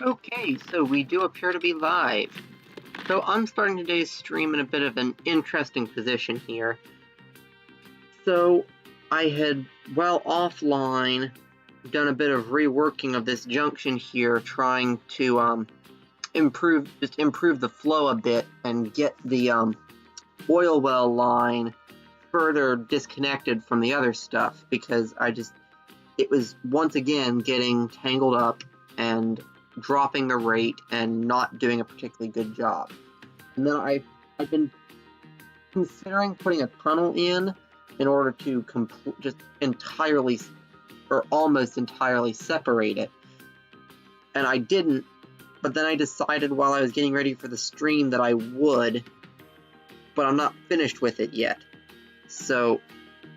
Okay, so we do appear to be live. So I'm starting today's stream in a bit of an interesting position here. So I had, while offline, done a bit of reworking of this junction here, trying to improve the flow a bit and get the oil well line further disconnected from the other stuff, because it was once again getting tangled up and dropping the rate and not doing a particularly good job. And then I've been considering putting a tunnel in order to just entirely or almost entirely separate it. And I didn't, but then I decided while I was getting ready for the stream that I would, but I'm not finished with it yet. So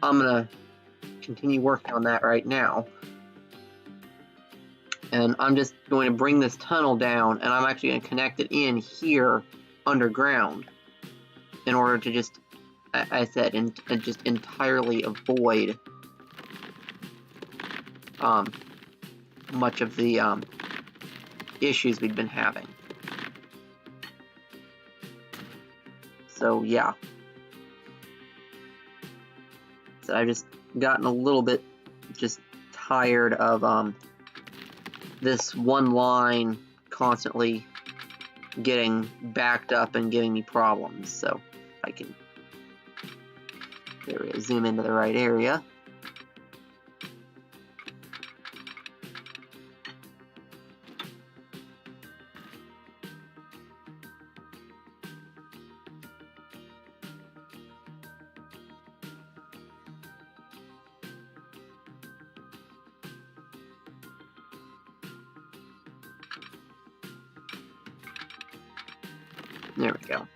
I'm gonna continue working on that right now. And I'm just going to bring this tunnel down, and I'm actually going to connect it in here underground in order to just, I said, and just entirely avoid much of the issues we've been having. So yeah. So I've just gotten a little bit just tired of this one line constantly getting backed up and giving me problems. So I can, there we go, zoom into the right area. There we go.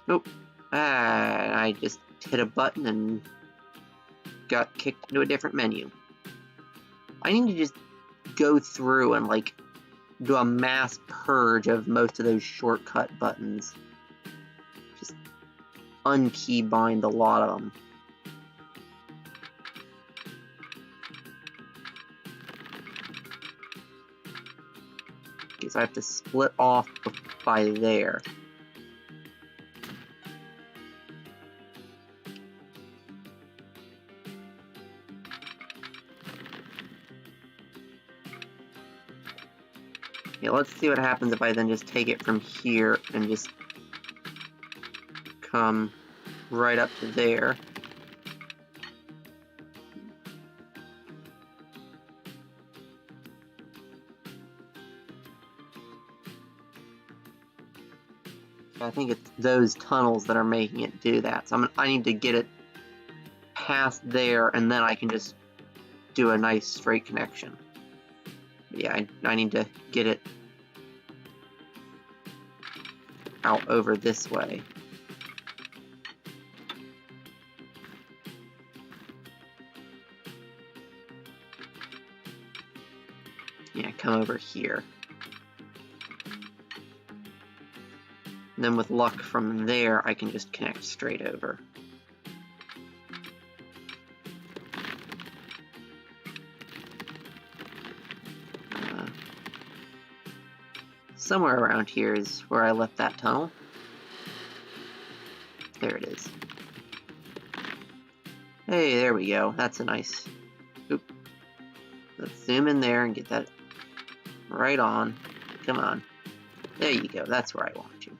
Nope. I just hit a button and got kicked into a different menu. I need to just go through and like do a mass purge of most of those shortcut buttons. Just unkeybind a lot of them. Because I have to split off by there. Yeah, let's see what happens if I then just take it from here and just come right up to there. I think it's those tunnels that are making it do that. So I need to get it past there, and then I can just do a nice straight connection. But yeah, I need to get it out over this way. Yeah, come over here. And then with luck from there, I can just connect straight over. Somewhere around here is where I left that tunnel. There it is. Hey, there we go. That's a nice... Oop. Let's zoom in there and get that right on. Come on. There you go. That's where I want you.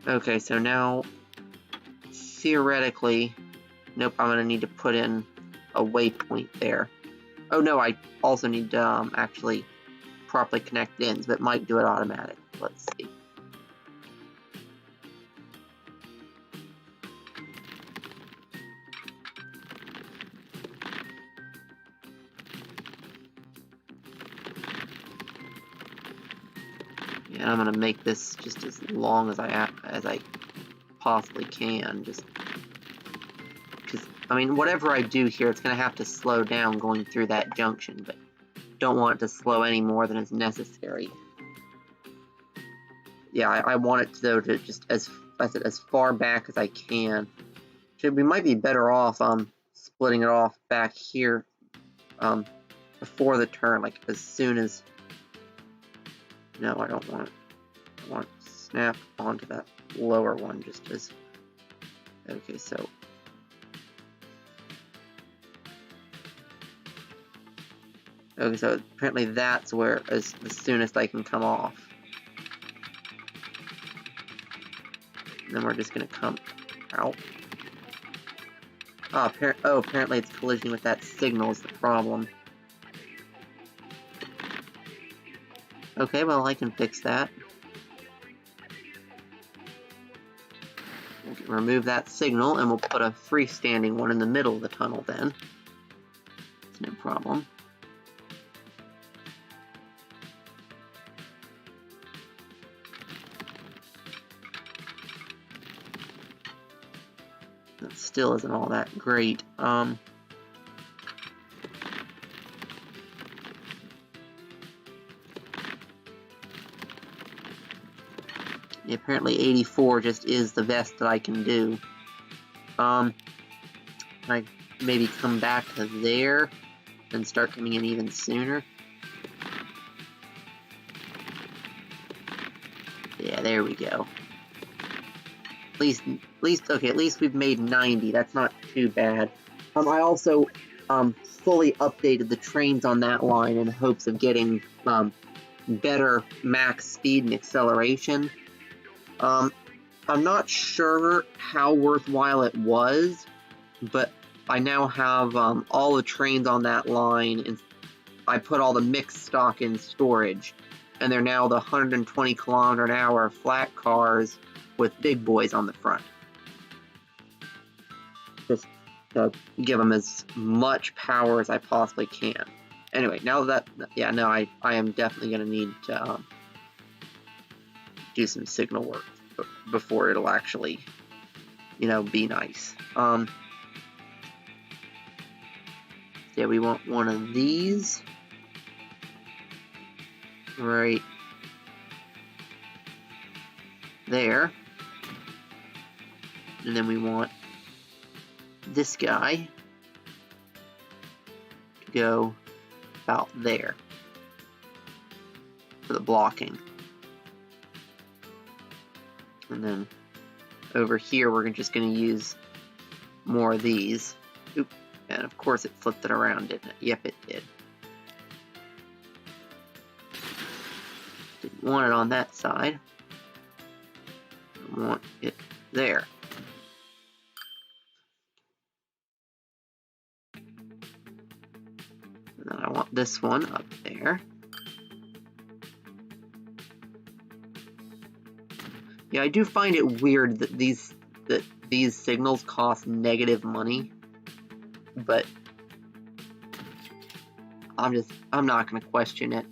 Okay, so now, theoretically... Nope, I'm going to need to put in a waypoint there. Oh no, I also need to actually properly connect the ends, but it might do it automatic. Let's see. Yeah, I'm gonna make this just as long as I possibly can, just because, I mean, whatever I do here, it's gonna have to slow down going through that junction, but don't want it to slow any more than is necessary. Yeah, I want it though to just as far back as I can. We might be better off splitting it off back here before the turn, like as soon as... No, I don't want it. I want to snap onto that lower one just as... Okay, so... Okay, so apparently that's where as the soonest I can come off. And then we're just gonna come out. Oh, apparently it's collision with that signal is the problem. Okay, well I can fix that. We can remove that signal and we'll put a freestanding one in the middle of the tunnel then. It's no problem. That still isn't all that great. Apparently 84 just is the best that I can do. I maybe come back to there and start coming in even sooner. Yeah, there we go. At least we've made 90. That's not too bad. I also fully updated the trains on that line in hopes of getting better max speed and acceleration. I'm not sure how worthwhile it was, but I now have all the trains on that line, and I put all the mixed stock in storage, and they're now the 120 kilometer an hour flat cars with big boys on the front. Just to give them as much power as I possibly can. Anyway, now that, yeah, no, I am definitely going to need to do some signal work before it'll actually, you know, be nice. Yeah, we want one of these right there, and then we want this guy to go about there for the blocking. And then over here, we're just going to use more of these. Oop. And of course it flipped it around, didn't it? Yep, it did. Didn't want it on that side. I want it there. And then I want this one up there. Yeah, I do find it weird that these signals cost negative money, but I'm not going to question it.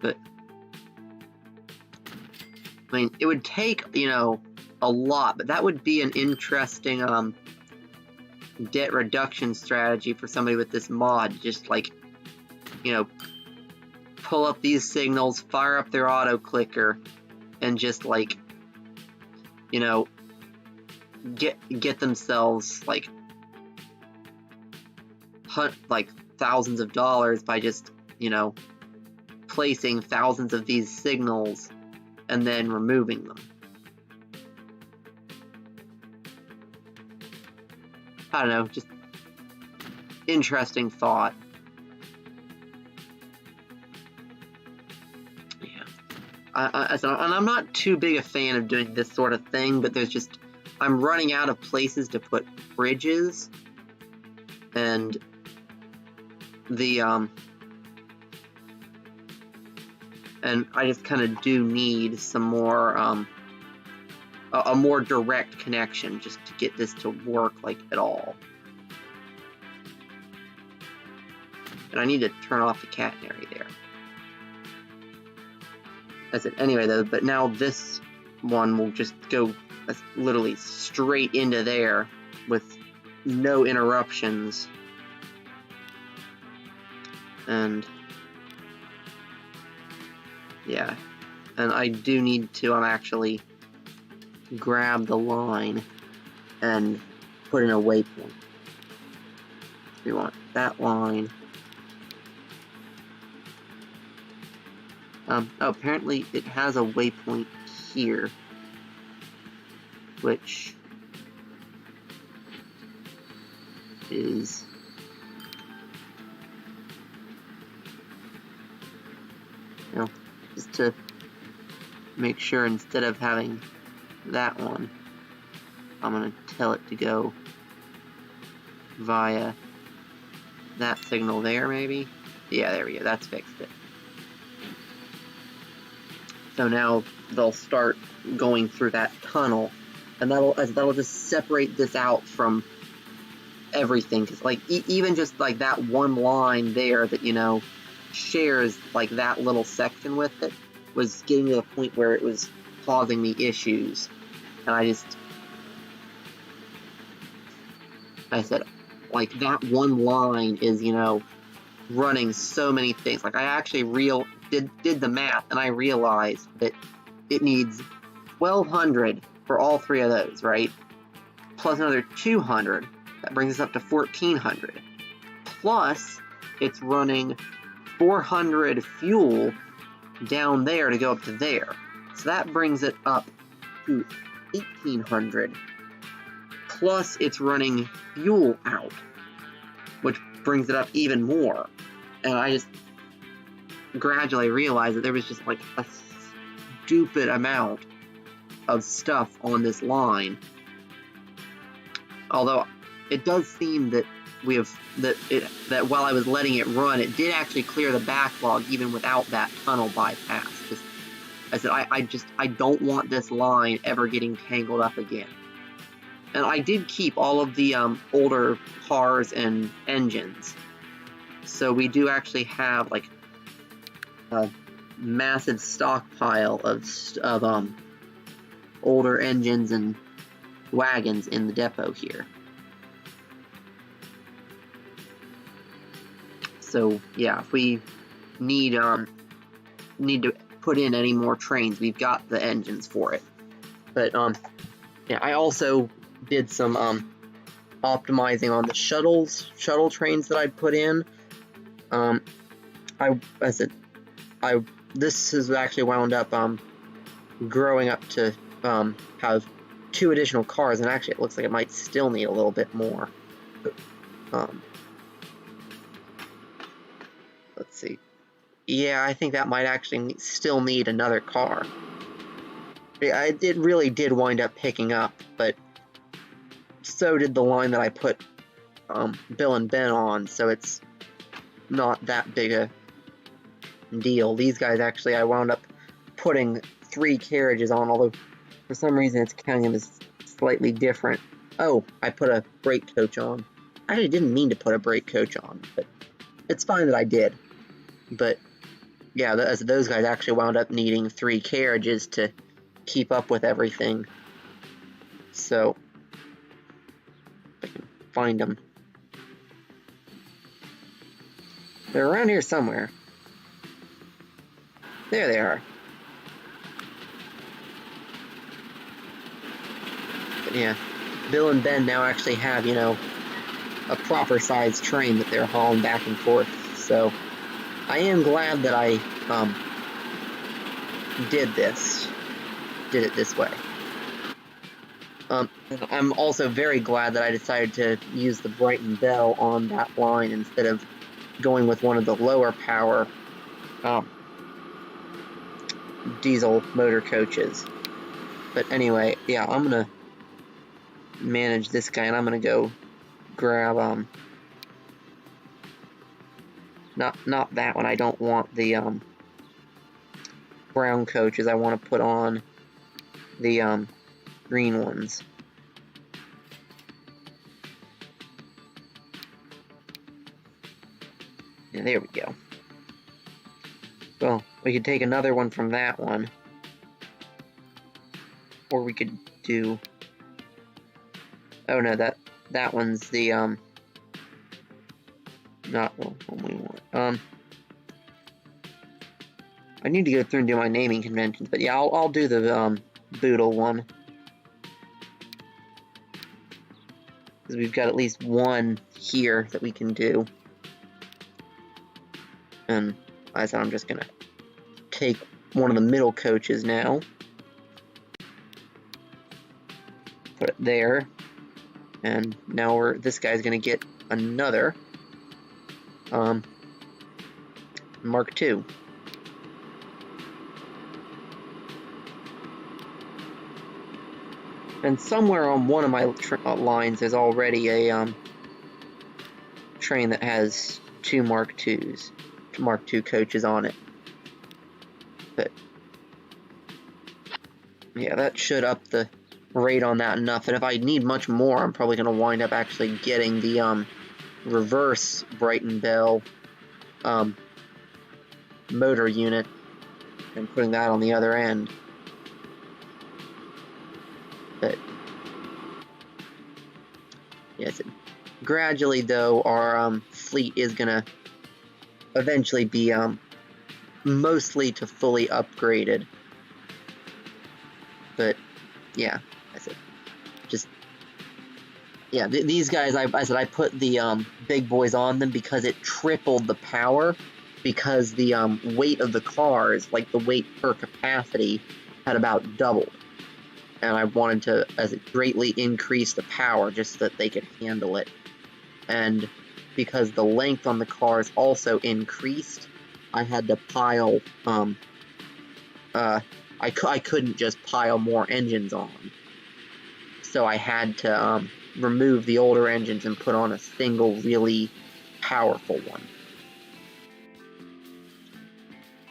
But I mean, it would take, you know, a lot, but that would be an interesting debt reduction strategy for somebody with this mod. Just like, you know, pull up these signals, fire up their auto clicker, and just like, you know, get themselves like thousands of dollars by just, you know, placing thousands of these signals and then removing them. I don't know, just interesting thought. And I'm not too big a fan of doing this sort of thing, but there's just, I'm running out of places to put bridges, and and I just kind of do need some more, a more direct connection just to get this to work like at all. And I need to turn off the catenary there. That's it. Anyway, though, but now this one will just go literally straight into there with no interruptions. And yeah, and I do need to actually grab the line and put in a waypoint. We want that line. Oh, apparently it has a waypoint here, which is just to make sure, instead of having that one, I'm going to tell it to go via that signal there, maybe? Yeah, there we go, that's fixed it. So now they'll start going through that tunnel, and that'll just separate this out from everything, because like even just like that one line there that, you know, shares like that little section with it was getting to the point where it was causing me issues, and I said, like, that one line is, you know, running so many things. Like, I actually did the math, and I realized that it needs 1,200 for all three of those, right? Plus another 200. That brings us up to 1,400. Plus, it's running 400 fuel down there to go up to there. So that brings it up to 1,800. Plus, it's running fuel out, which brings it up even more. And I just gradually realized that there was just like a stupid amount of stuff on this line. Although it does seem that that while I was letting it run, it did actually clear the backlog even without that tunnel bypass. I said, I don't want this line ever getting tangled up again. And I did keep all of the older cars and engines. So we do actually have like a massive stockpile of older engines and wagons in the depot here. So yeah, if we need to put in any more trains, we've got the engines for it. But yeah, I also did some optimizing on the shuttle trains that I put in. This has actually wound up growing up to have 2 additional cars, and actually it looks like it might still need a little bit more. Let's see. Yeah, I think that might actually still need another car. Yeah, it really did wind up picking up, but so did the line that I put Bill and Ben on, so it's not that big a deal. These guys actually, I wound up putting 3 carriages on, although for some reason it's counting them as slightly different. Oh, I put a brake coach on. I actually didn't mean to put a brake coach on, but it's fine that I did. But yeah, those guys actually wound up needing 3 carriages to keep up with everything. So if I can find them. They're around here somewhere. There they are. But yeah, Bill and Ben now actually have, you know, a proper sized train that they're hauling back and forth. So I am glad that I did it this way. I'm also very glad that I decided to use the Brighton Bell on that line instead of going with one of the lower power diesel motor coaches. But anyway, yeah, I'm gonna manage this guy, and I'm gonna go grab not that one. I don't want the brown coaches. I want to put on the green ones. Yeah, there we go. Well, we could take another one from that one, or we could do. Oh no, that one's the not the one we want. I need to go through and do my naming conventions, but yeah, I'll do the Boodle one. we've got at least one here that we can do. And like I said, I'm just gonna take one of the middle coaches now. Put it there. And now this guy's gonna get another Mark II. And somewhere on one of my lines there's already a train that has two Mark II coaches on it. But yeah, that should up the rate on that enough. And if I need much more, I'm probably going to wind up actually getting the reverse Brighton Bell motor unit and putting that on the other end. But yes, gradually though, our fleet is gonna eventually be mostly to fully upgraded. But yeah, I said just yeah, these guys I put the big boys on them because it tripled the power, because the weight of the cars, like the weight per capacity, had about doubled. And I wanted to greatly increase the power just so that they could handle it. And because the length on the cars also increased, I had to pile, I couldn't just pile more engines on. So I had to remove the older engines and put on a single really powerful one.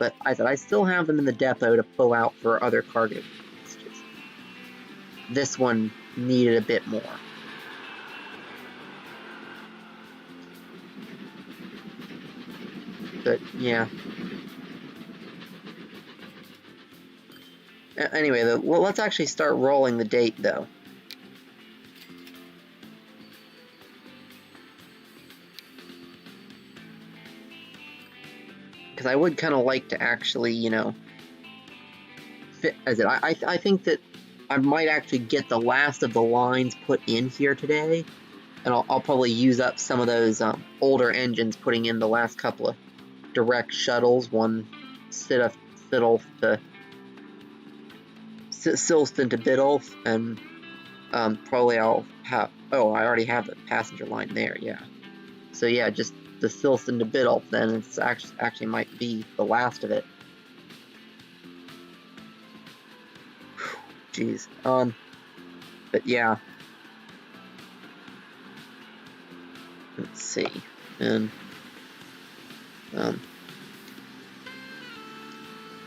But I said I still have them in the depot to pull out for other cargo. This one needed a bit more. But yeah. Anyway, well, let's actually start rolling the date, though. Because I would kind of like to actually, you know, fit as it. I think that I might actually get the last of the lines put in here today, and I'll probably use up some of those older engines, putting in the last couple of direct shuttles, one Silston to Biddulph, and probably I'll have, oh, I already have the passenger line there, yeah. So yeah, just the Silston to Biddulph then, it's actually might be the last of it. Jeez. But yeah. Let's see. And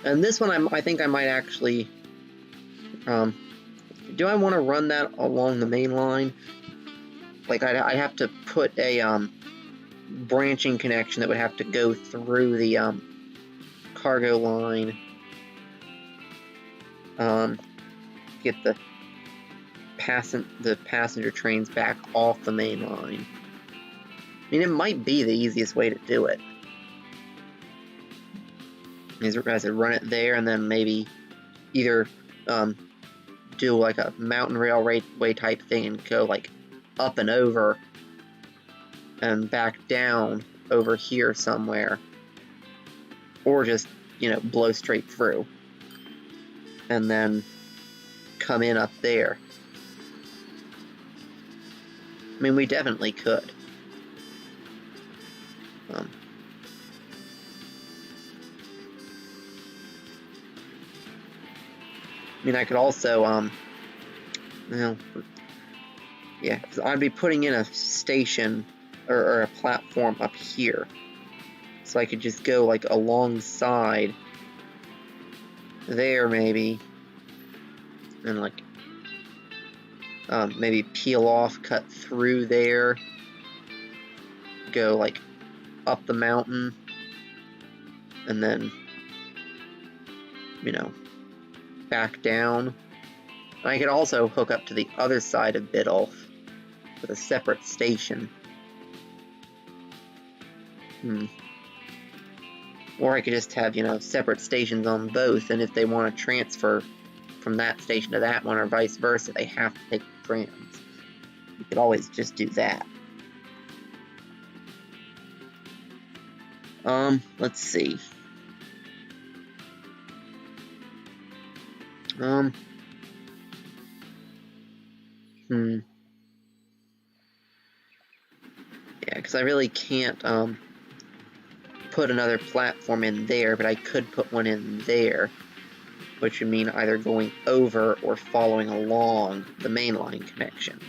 this one I think I might actually do I want to run that along the main line? Like I'd have to put a branching connection that would have to go through the cargo line. Get the passenger trains back off the main line. I mean, it might be the easiest way to do it. Is to run it there and then maybe either do like a mountain railway type thing and go like up and over and back down over here somewhere, or just, you know, blow straight through and then come in up there. I mean, we definitely could. I mean, I could also, you know, yeah, I'd be putting in a station or a platform up here, so I could just go like alongside there maybe, and like maybe peel off, cut through there, go like up the mountain, and then, you know, back down. I could also hook up to the other side of Biddulph with a separate station. Or I could just have, you know, separate stations on both, and if they want to transfer from that station to that one or vice versa, they have to take the trams. Could always just do that. Let's see. Yeah, because I really can't, put another platform in there, but I could put one in there, which would mean either going over or following along the mainline connection.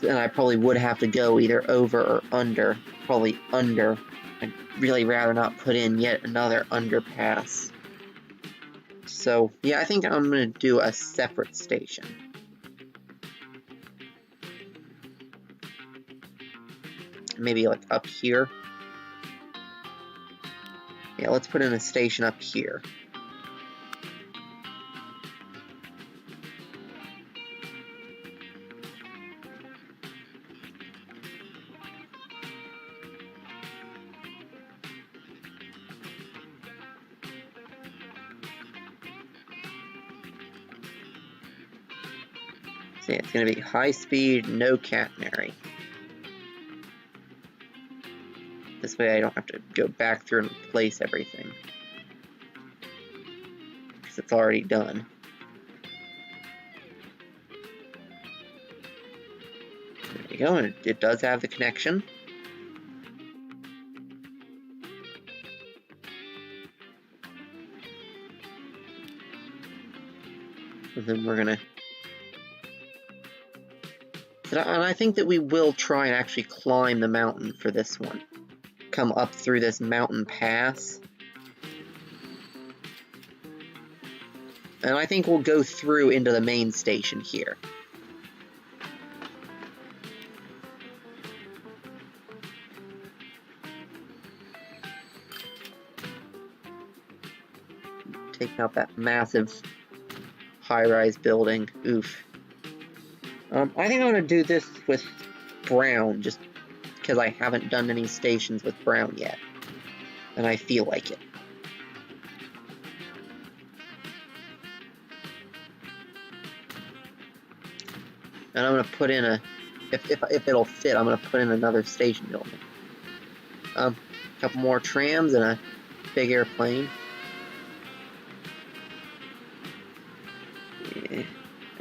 And I probably would have to go either over or under. Probably under. I'd really rather not put in yet another underpass. So, yeah, I think I'm going to do a separate station. Maybe like up here. Yeah, let's put in a station up here. So yeah, it's going to be high speed, no catenary. This way I don't have to go back through and replace everything, because it's already done. There you go, and it does have the connection. And then we're gonna... And I think that we will try and actually climb the mountain for this one. Come up through this mountain pass. And I think we'll go through into the main station here. Take out that massive high-rise building. Oof. I think I'm going to do this with brown, just because I haven't done any stations with brown yet. And I feel like it. And I'm going to put in a... If it'll fit, I'm going to put in another station building. A couple more trams and a big airplane. Yeah.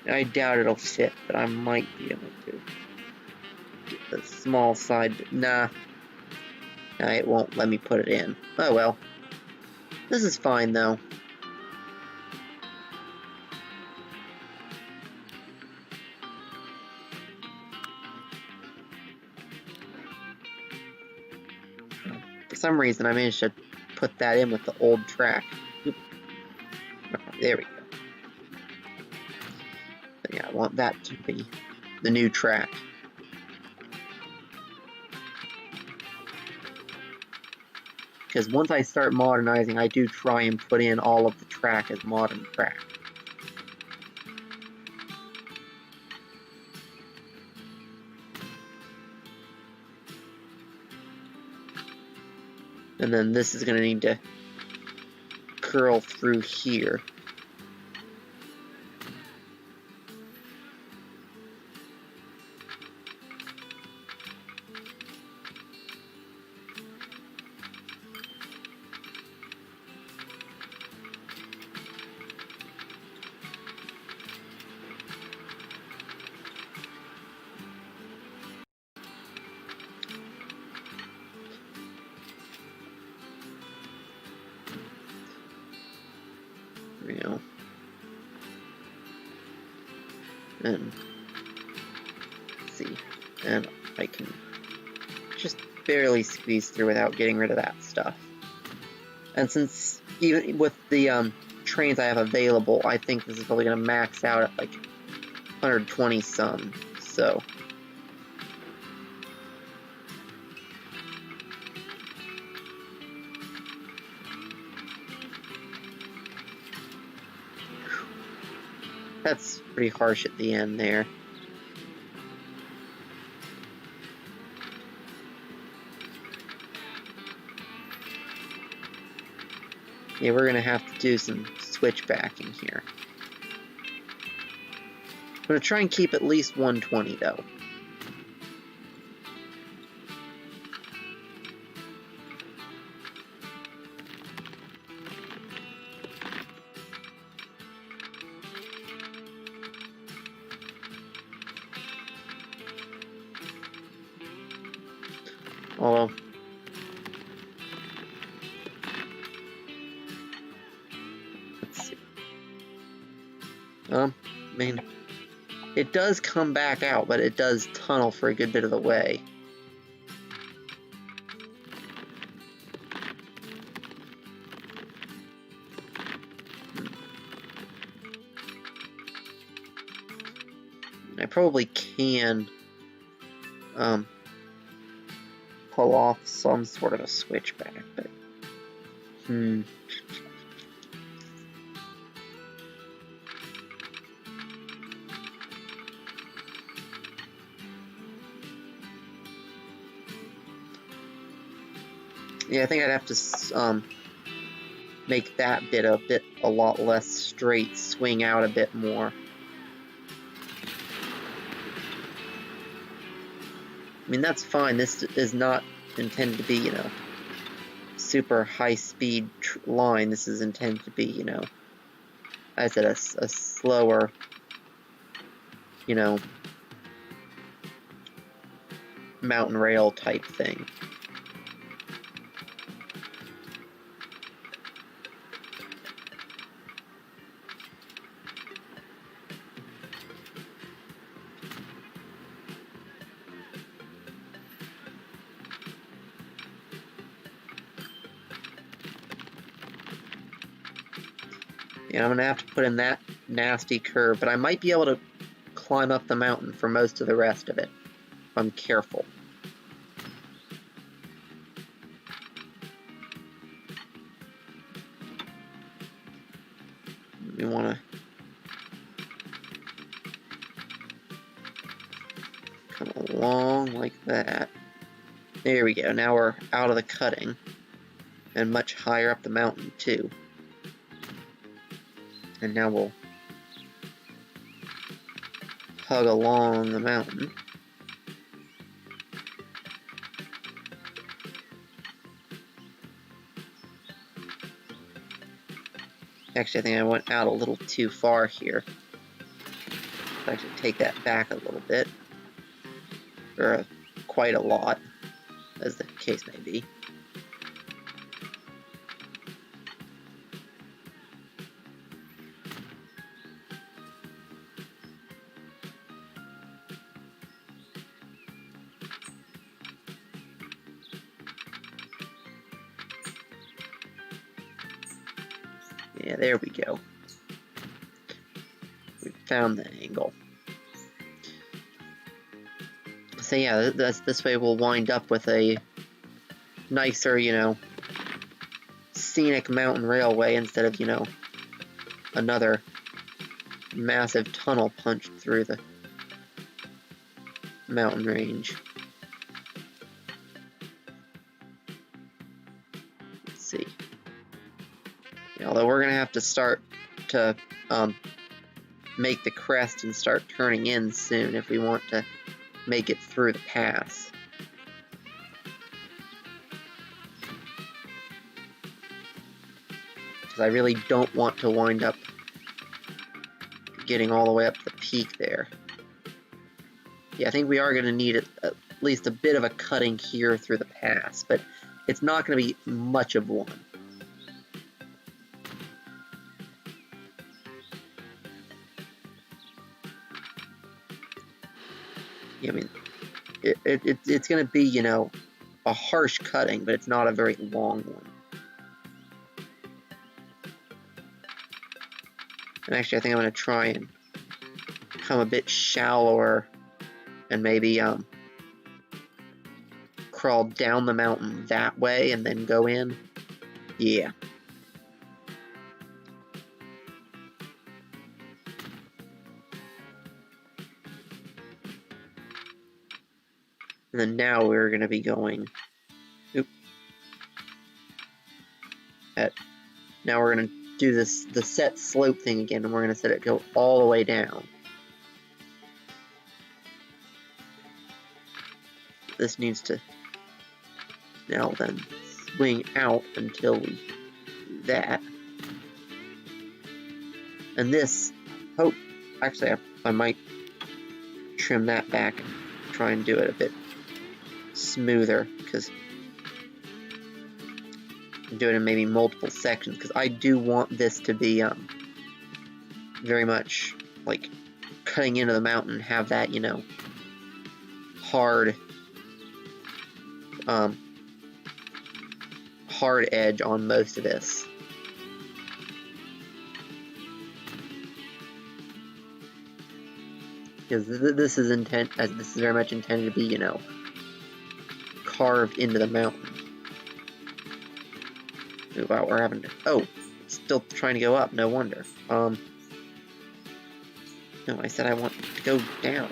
I doubt it'll fit, but I might be able to. The small side, nah, it won't let me put it in. Oh well. This is fine though. For some reason I managed to put that in with the old track. Oop. There we go. But yeah, I want that to be the new track. Because once I start modernizing, I do try and put in all of the track as modern track. And then this is going to need to curl through here. You know, and let's see, and I can just barely squeeze through without getting rid of that stuff. And since even with the trains I have available, I think this is probably going to max out at like 120 some, so. That's pretty harsh at the end there. Yeah, we're gonna have to do some switchbacking here. I'm going to try and keep at least 120 though. Although, let's see. I mean, it does come back out, but it does tunnel for a good bit of the way. I probably can pull off some sort of a switchback, but yeah, I think I'd have to make that bit a lot less straight, swing out a bit more. I mean, that's fine. This is not intended to be, you know, super high-speed line. This is intended to be, you know, as I said, a slower, you know, mountain rail type thing. Yeah, I'm going to have to put in that nasty curve, but I might be able to climb up the mountain for most of the rest of it, if I'm careful. We want to come along like that. There we go. Now we're out of the cutting and much higher up the mountain too. And now we'll hug along the mountain. Actually, I think I went out a little too far here. I should take that back a little bit. Or quite a lot, as the case may be. Yeah, there we go. We found the angle. So yeah, this way we'll wind up with a nicer, you know, scenic mountain railway instead of, you know, another massive tunnel punched through the mountain range. Let's see. Yeah, although we're gonna have to start to make the crest and start turning in soon if we want to make it through the pass. Because I really don't want to wind up getting all the way up to the peak there. Yeah, I think we are going to need at least a bit of a cutting here through the pass, but it's not going to be much of one. Yeah, I mean, it's going to be, you know, a harsh cutting, but it's not a very long one. And actually, I think I'm going to try and come a bit shallower and maybe crawl down the mountain that way and then go in. Yeah. And then now we're going to be going. Now we're going to do the set slope thing again, and we're going to set it go all the way down. this needs to now then swing out until we do that. And this, actually I might trim that back and try and do it a bit smoother, because do it in maybe multiple sections, because I do want this to be very much like cutting into the mountain, have that, you know, hard hard edge on most of this. Because this is very much intended to be, you know, carved into the mountain. Ooh, wow, we're having to, oh, still trying to go up, no wonder. No, I said I want to go down.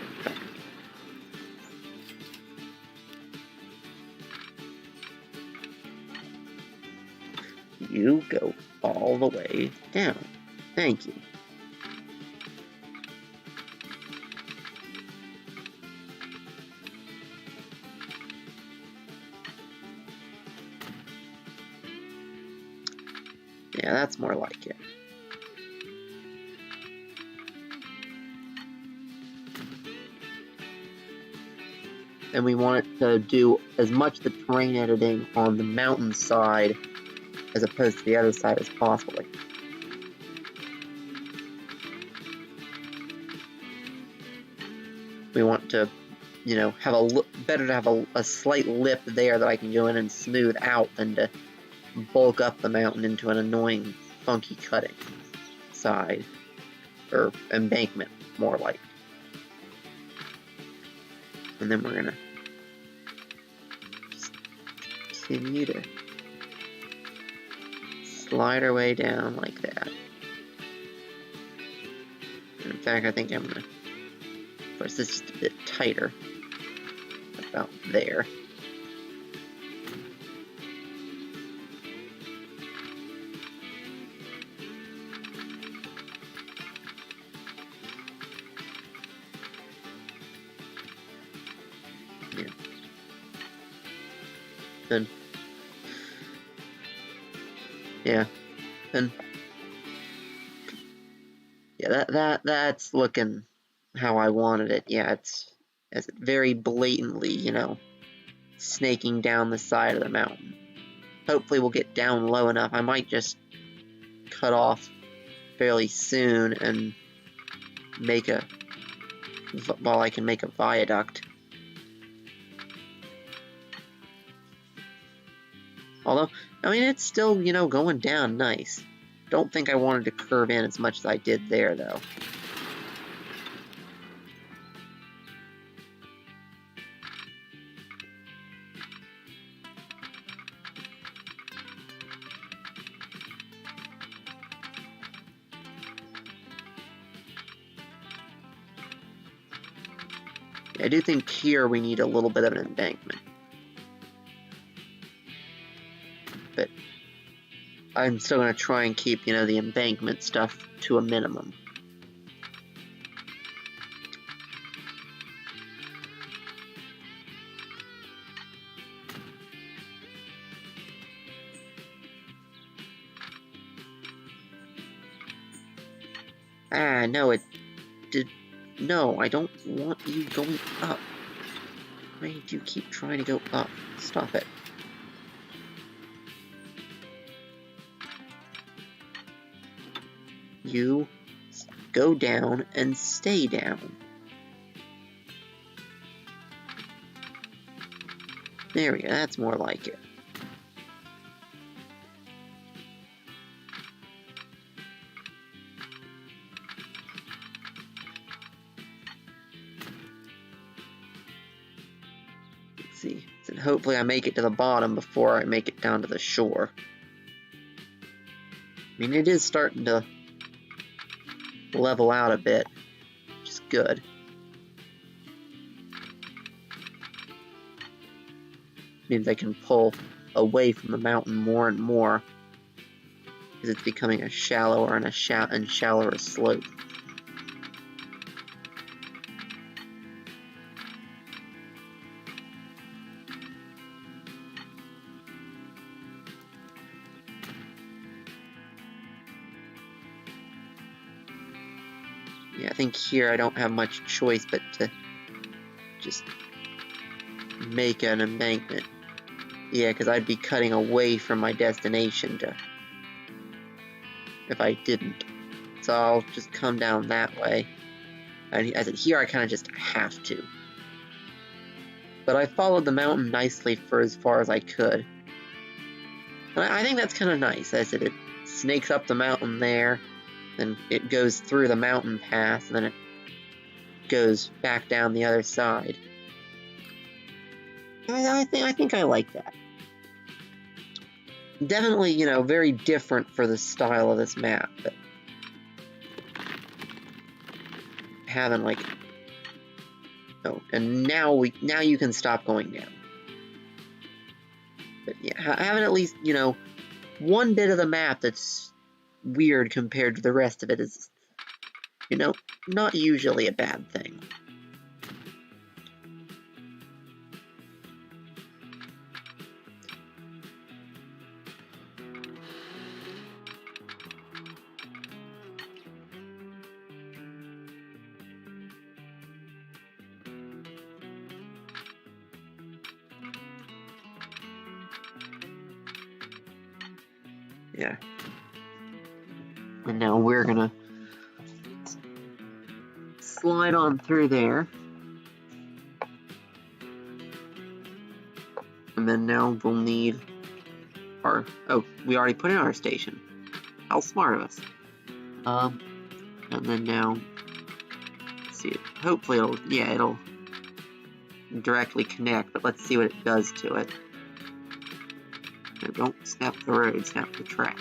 You go all the way down. Thank you. Yeah, that's more like it. And we want it to do as much of the terrain editing on the mountain side as opposed to the other side as possible. We want to, you know, have better to have a slight lip there that I can go in and smooth out than to bulk up the mountain into an annoying, funky cutting side, or embankment, more like. And then we're gonna just continue to slide our way down like that. And in fact, I think I'm gonna, of course, this is just a bit tighter, about there. And yeah, and yeah, that's looking how I wanted it. Yeah, it's very blatantly, you know, snaking down the side of the mountain. Hopefully we'll get down low enough. I might just cut off fairly soon and make I can make a viaduct. Although, I mean, it's still, you know, going down nice. Don't think I wanted to curve in as much as I did there, though. I do think here we need a little bit of an embankment. But I'm still going to try and keep, you know, the embankment stuff to a minimum. Ah, no, it did. No, I don't want you going up. Why do you keep trying to go up? Stop it. You go down and stay down. There we go, that's more like it. Let's see, so hopefully I make it to the bottom before I make it down to the shore. I mean, it is starting to level out a bit, which is good. Means I can pull away from the mountain more and more, because it's becoming a shallower and shallower slope. Yeah, I think here I don't have much choice but to just make an embankment. Yeah, because I'd be cutting away from my destination if I didn't. So I'll just come down that way. And as here, I kind of just have to. But I followed the mountain nicely for as far as I could. And I think that's kind of nice. As it snakes up the mountain there, then it goes through the mountain pass, and then it goes back down the other side. I think I like that. Definitely, you know, very different for the style of this map, but having like, oh, and now you can stop going down. But yeah, having at least, you know, one bit of the map that's weird compared to the rest of it is, you know, not usually a bad thing. Yeah. And now we're gonna slide on through there. And then now we'll need our, oh, we already put in our station. How smart of us. And then now, let's see, hopefully it'll directly connect, but let's see what it does to it. No, don't snap the road, snap the track.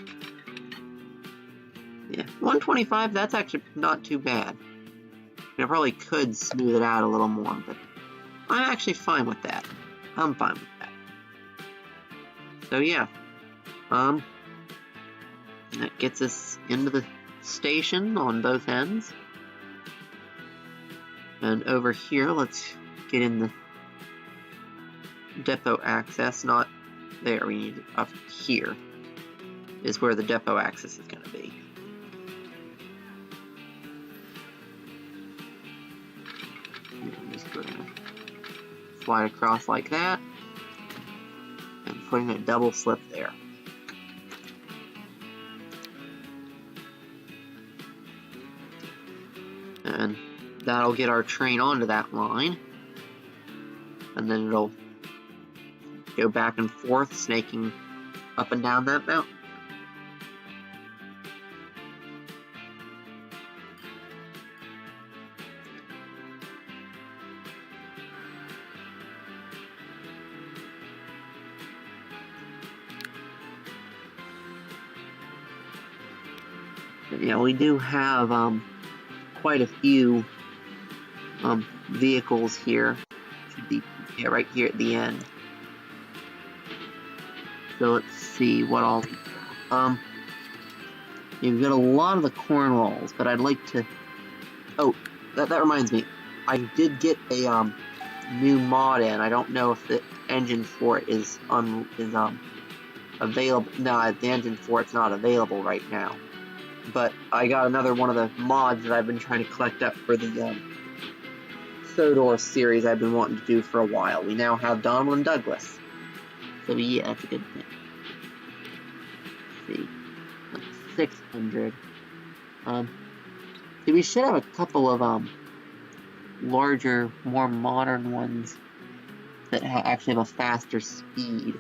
Yeah, 125, that's actually not too bad. I probably could smooth it out a little more, but I'm actually fine with that. I'm fine with that. So yeah, that gets us into the station on both ends. And over here, let's get in the depot access, not there, we need it up here, is where the depot access is going to be. I'm just going to slide across like that, and putting a double slip there. And that'll get our train onto that line, and then it'll go back and forth, snaking up and down that mountain. But yeah, we do have quite a few vehicles here. Should be right here at the end. So let's see what all. You've got a lot of the corn rolls, but I'd like to. Oh, that reminds me. I did get a new mod in. I don't know if the engine for it is available. No, the engine for it's not available right now. But I got another one of the mods that I've been trying to collect up for the Sodor series I've been wanting to do for a while. We now have Donald and Douglas. So yeah, that's a good thing. Let's see. Like 600. See, we should have a couple of larger, more modern ones that actually have a faster speed.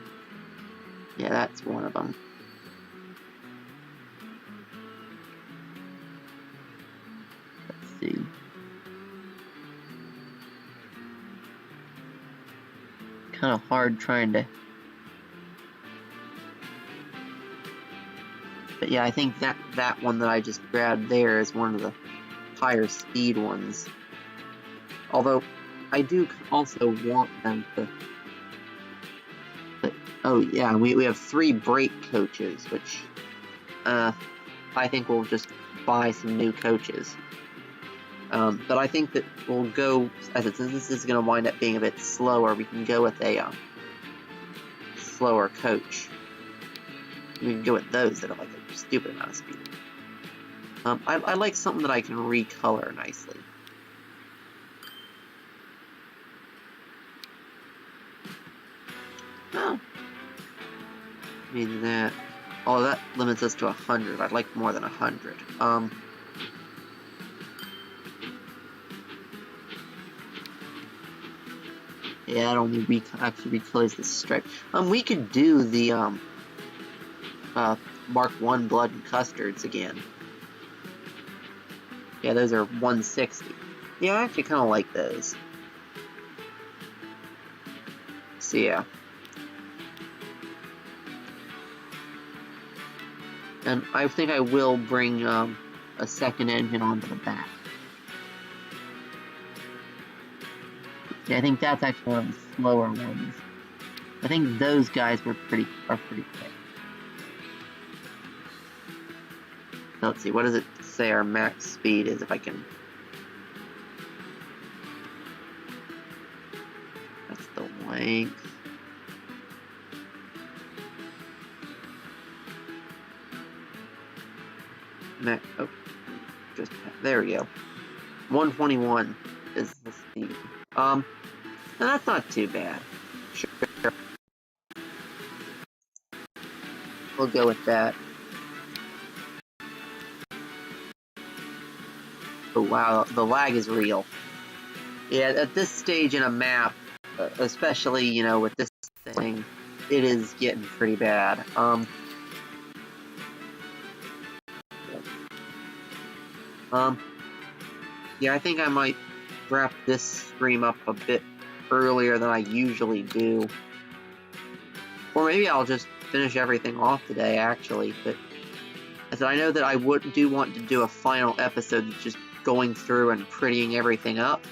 Yeah, that's one of them. Let's see. Kind of hard trying to. But yeah, I think that one that I just grabbed there is one of the higher speed ones. Although, I do also want them to... But, oh yeah, we have 3 brake coaches, which I think we'll just buy some new coaches. But I think that we'll go, since this is going to wind up being a bit slower, we can go with a slower coach. We can go with those that are like a stupid amount of speed. I like something that I can recolor nicely. Oh. I mean that. Oh, that limits us to 100. I'd like more than 100. Yeah, it only actually recolors the stripe. We could do the Mark 1 Blood and Custards again. Yeah, those are 160. Yeah, I actually kind of like those. So yeah. And I think I will bring a second engine onto the back. Yeah, I think that's actually one of the slower ones. I think those guys are pretty quick. Let's see, what does it say our max speed is if I can... That's the length. Oh, just there we go. 121 is the speed. And that's not too bad. Sure. We'll go with that. Oh wow, the lag is real. Yeah, at this stage in a map, especially, you know, with this thing, it is getting pretty bad. Yeah, I think I might wrap this stream up a bit earlier than I usually do. Or maybe I'll just finish everything off today, actually. But I know that I do want to do a final episode that's just going through and prettying everything up.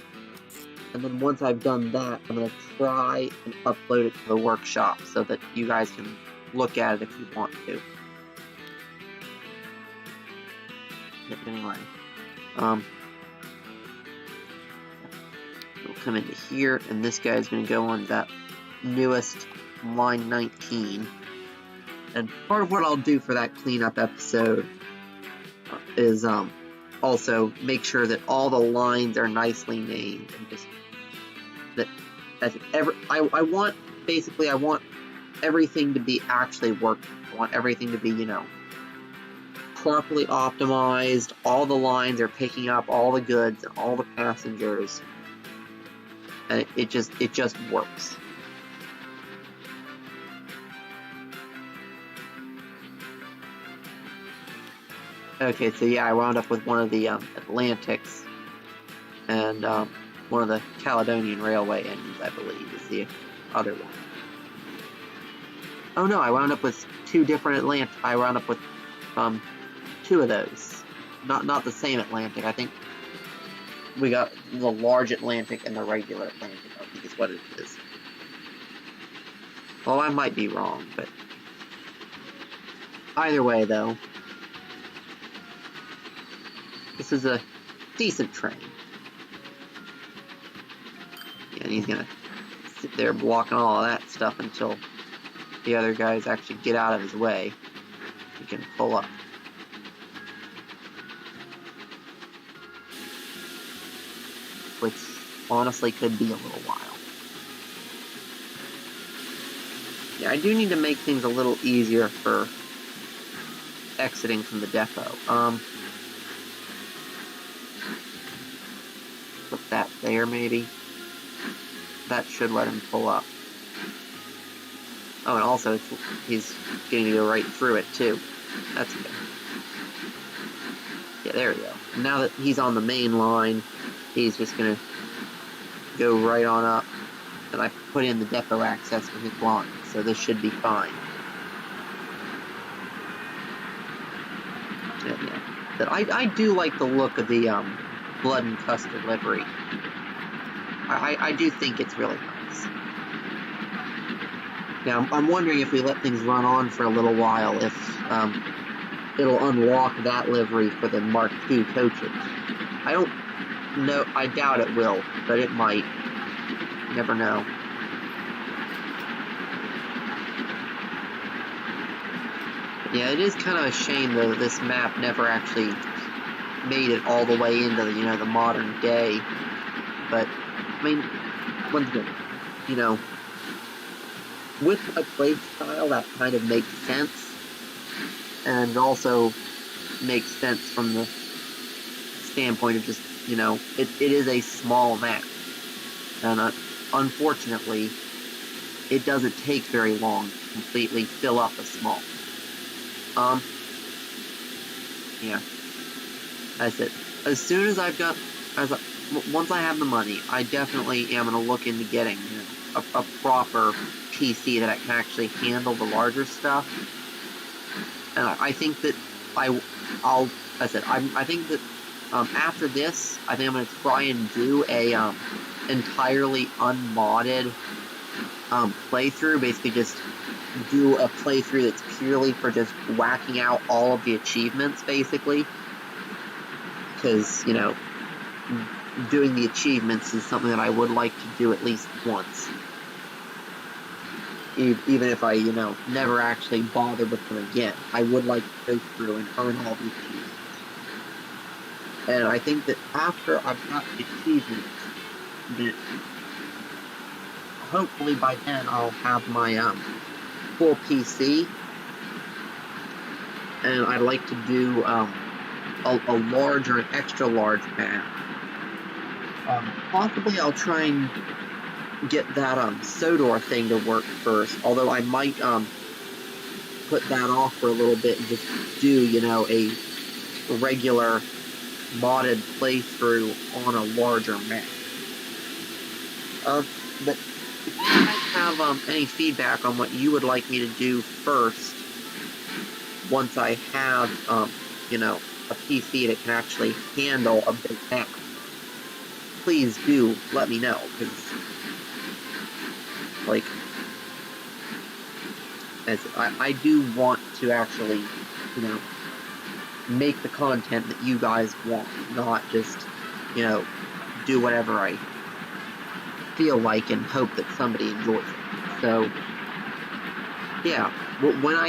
And then once I've done that, I'm going to try and upload it to the workshop so that you guys can look at it if you want to. But anyway, we'll come into here, and this guy is going to go on that newest line 19. And part of what I'll do for that cleanup episode is also make sure that all the lines are nicely named, and just that I want everything to be actually working. I want everything to be, you know, properly optimized. All the lines are picking up all the goods and all the passengers, and it just works. Okay, so yeah, I wound up with one of the Atlantics and one of the Caledonian Railway engines, I believe, is the other one. Oh no, I wound up with two different Atlantic. I wound up with two of those. Not the same Atlantic. I think we got the large Atlantic and the regular Atlantic, I think is what it is. Well, I might be wrong, but either way, though, this is a decent train. Yeah, and he's gonna sit there blocking all of that stuff until the other guys actually get out of his way. He can pull up. Which honestly could be a little while. Yeah, I do need to make things a little easier for exiting from the depot. Put that there, maybe. That should let him pull up. Oh, and also, he's getting to go right through it, too. That's good. Yeah, there we go. Now that he's on the main line, he's just going to go right on up. And I put in the depot access for his line, so this should be fine. Yeah. But I do like the look of the Blood and Custard livery. I do think it's really nice. Now, I'm wondering if we let things run on for a little while, if it'll unlock that livery for the Mark II coaches. I don't know, I doubt it will, but it might. Never know. Yeah, it is kind of a shame, though, this map never actually made it all the way into the, the modern day. But, I mean, once again, with my play style, that kind of makes sense. And also makes sense from the standpoint of just, it is a small map. And unfortunately, it doesn't take very long to completely fill up a small. Yeah. That's it. As soon as once I have the money, I definitely am going to look into getting, a proper PC that can actually handle the larger stuff. And I think that I think that after this, I think I'm going to try and do a entirely unmodded playthrough. Basically, just do a playthrough that's purely for just whacking out all of the achievements, basically. Because, doing the achievements is something that I would like to do at least once. Even if I, never actually bother with them again. I would like to go through and earn all the achievements. And I think that after I've got the achievements, that hopefully by then I'll have my full PC. And I'd like to do a large or an extra large map. Possibly I'll try and get that Sodor thing to work first, although I might put that off for a little bit and just do, a regular modded playthrough on a larger map. But if you guys have any feedback on what you would like me to do first, once I have, a PC that can actually handle a big map, please do let me know, because, I do want to actually, make the content that you guys want, not just, do whatever I feel like and hope that somebody enjoys it. So, yeah, when I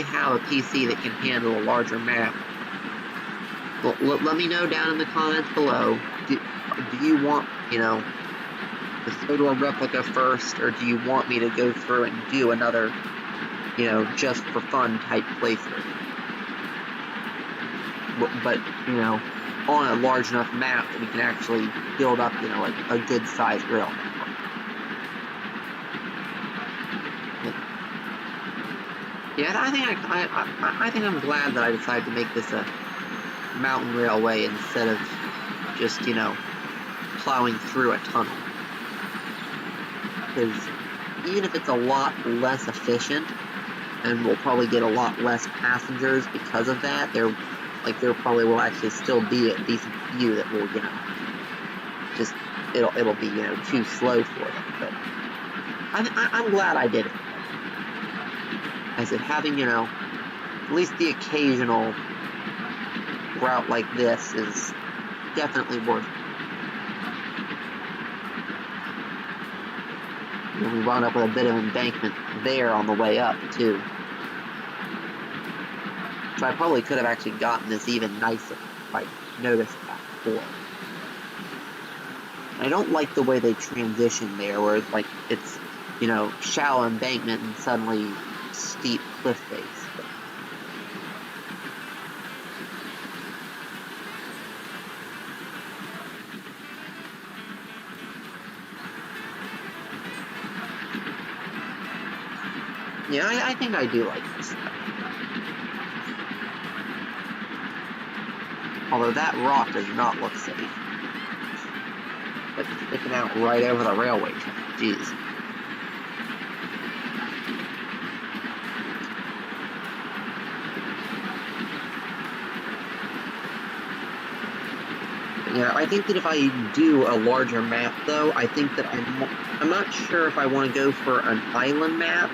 have a PC that can handle a larger map, let me know down in the comments below. Do you want, the Sodor replica first, or do you want me to go through and do another, just for fun type playthrough? But, on a large enough map that we can actually build up, a good sized rail network. Yeah, I think I'm glad that I decided to make this a mountain railway instead of just, plowing through a tunnel. Because even if it's a lot less efficient, and we'll probably get a lot less passengers because of that, there probably will actually still be a decent few that will, just, it'll be, too slow for them. But I'm glad I did it. I said, having, at least the occasional route like this is definitely worth it. And we wound up with a bit of embankment there on the way up, too. So I probably could have actually gotten this even nicer if I noticed that before. I don't like the way they transition there, where it's shallow embankment and suddenly steep cliff face. Yeah, I think I do like this stuff. Although that rock does not look safe. Like it's sticking out right over the railway track. Jeez. Yeah, I think that if I do a larger map, though, I think that I'm not sure if I want to go for an island map,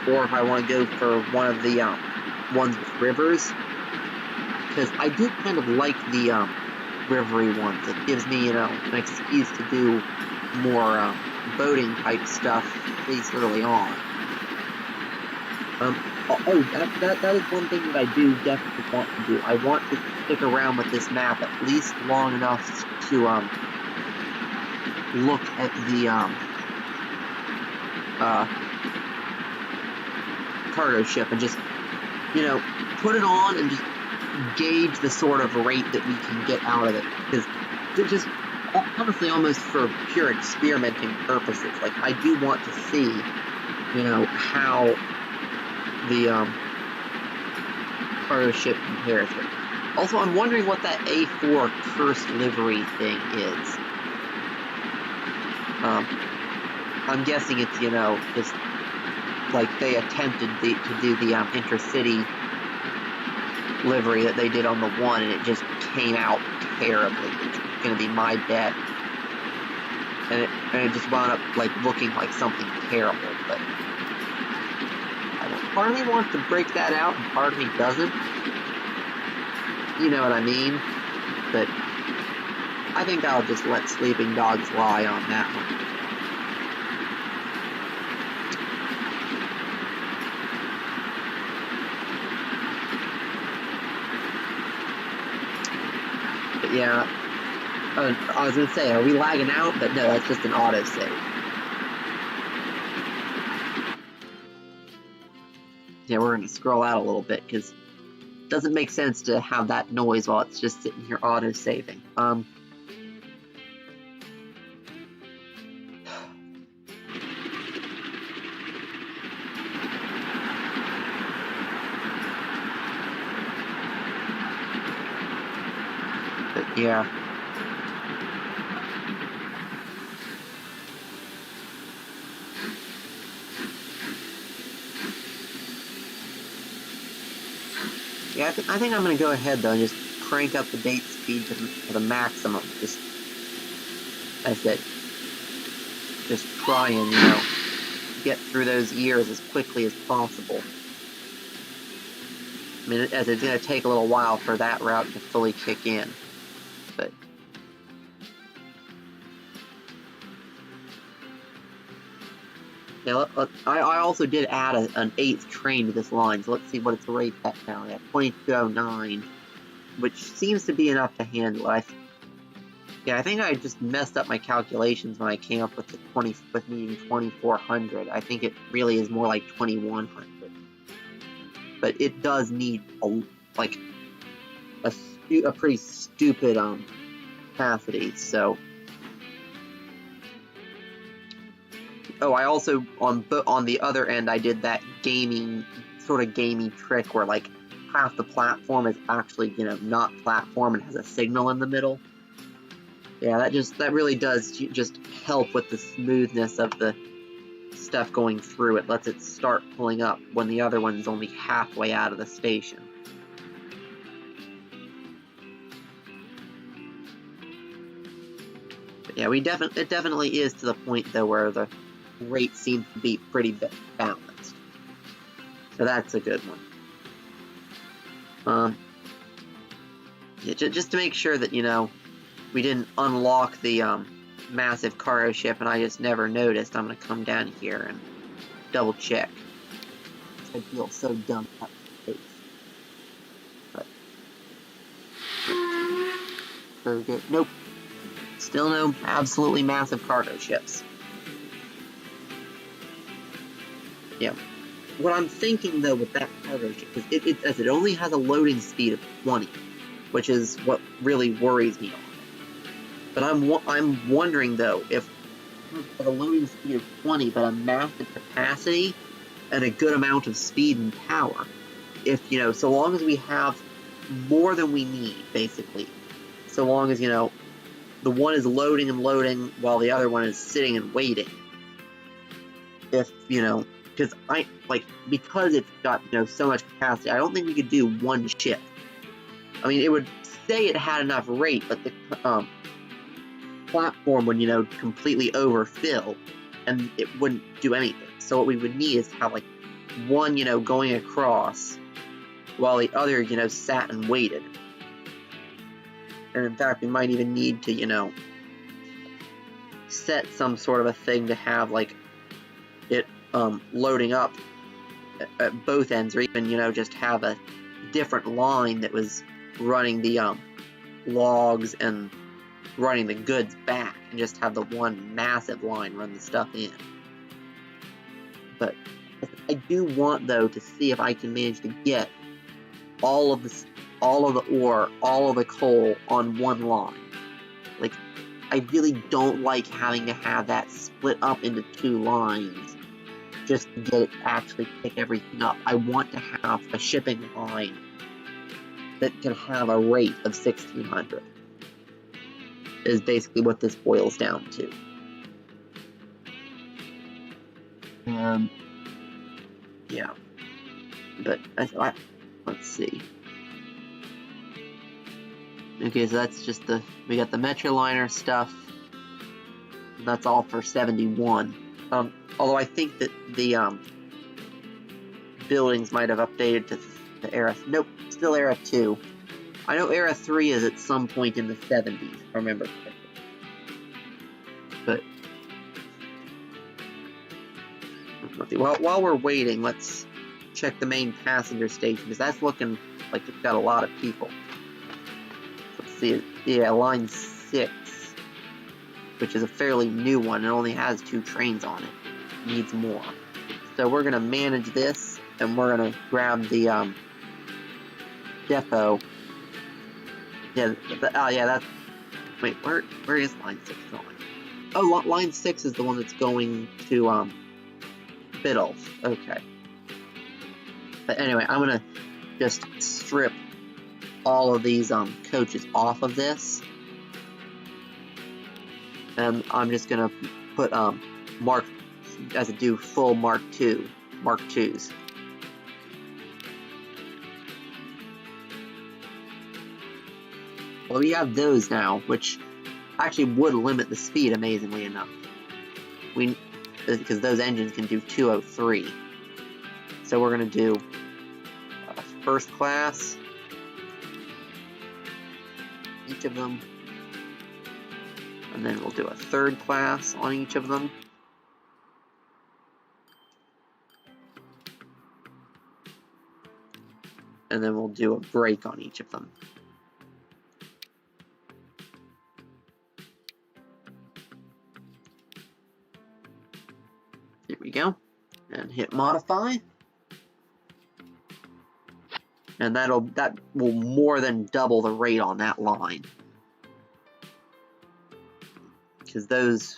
or if I want to go for one of the ones with rivers, because I do kind of like the rivery ones. It gives me, an excuse to do more boating type stuff, at least early on. That is one thing that I do definitely want to do. I want to stick around with this map at least long enough to look at the cargo ship and just, you know, put it on and just gauge the sort of rate that we can get out of it, because it's just honestly almost for pure experimenting purposes. Like, I do want to see, you know, how the cargo ship compares it. Also, I'm wondering what that A4 cursed livery thing is. I'm guessing it's, you know, just like they attempted to do the intercity livery that they did on the one, and it just came out terribly. It's going to be my bet. And it just wound up like looking like something terrible. But part of me wants to break that out, and part of me doesn't. You know what I mean? But I think I'll just let sleeping dogs lie on that one. But yeah, I was gonna say, are we lagging out? But no, that's just an autosave. Yeah, we're gonna scroll out a little bit because it doesn't make sense to have that noise while it's just sitting here auto-saving. But yeah. Yeah, I think I'm going to go ahead, though, and just crank up the date speed to the maximum. Just, as I said, just try and, you know, get through those years as quickly as possible. I mean, as it's going to take a little while for that route to fully kick in. But yeah, I also did add an 8th train to this line, so let's see what its rate at now. Yeah, 2209, which seems to be enough to handle it. I think I just messed up my calculations when I came up with with needing 2400. I think it really is more like 2100. But it does need a pretty stupid capacity. So, oh, I also on the other end I did that gaming trick where like half the platform is actually, you know, not platform and has a signal in the middle. Yeah, that really does just help with the smoothness of the stuff going through. It lets it start pulling up when the other one's only halfway out of the station. But yeah, it definitely is to the point though where the rate seems to be pretty balanced. So that's a good one. Yeah, just to make sure that, you know, we didn't unlock the massive cargo ship and I just never noticed, I'm going to come down here and double check. I feel so dumb at the face. But very good. Nope. Still no absolutely massive cargo ships. Yeah. What I'm thinking though with that cargo ship is it only has a loading speed of 20, which is what really worries me on it. But I'm wondering though, if a loading speed of 20 but a massive capacity and a good amount of speed and power, if, you know, so long as we have more than we need, basically, so long as, you know, the one is loading and loading while the other one is sitting and waiting. If, you know, because it's got, you know, so much capacity, I don't think we could do one shift. I mean, it would say it had enough rate, but the platform would, you know, completely overfill and it wouldn't do anything. So what we would need is to have like one, you know, going across while the other, you know, sat and waited. And in fact, we might even need to, you know, set some sort of a thing to have like it loading up at both ends, or even, you know, just have a different line that was running the logs and running the goods back, and just have the one massive line run the stuff in. But I do want, though, to see if I can manage to get all of the ore, all of the coal on one line. Like, I really don't like having to have that split up into two lines just to get it to actually pick everything up. I want to have a shipping line that can have a rate of 1600. Is basically what this boils down to. Yeah. But let's see. Okay, so that's just we got the Metroliner stuff. That's all for 71. Although I think that the buildings might have updated to Era. Nope, still Era 2. I know Era 3 is at some point in the 70s, if I remember correctly. But let's see. Well, while we're waiting, let's check the main passenger station, because that's looking like it's got a lot of people. Let's see. Yeah, line 6, which is a fairly new one. It only has 2 trains on it. Needs more. So we're gonna manage this, and we're gonna grab the depot. Yeah. Yeah. That's. Wait. Where is line 6 going? Oh, line 6 is the one that's going to Biddulph. Okay. But anyway, I'm gonna just strip all of these coaches off of this, and I'm just gonna put Mark as a do full Mark 2s. Well, we have those now, which actually would limit the speed, amazingly enough. Because those engines can do 203. So we're going to do first class, each of them, and then we'll do a third class on each of them. And then we'll do a break on each of them. Here we go. And hit modify. And that will more than double the rate on that line. Because those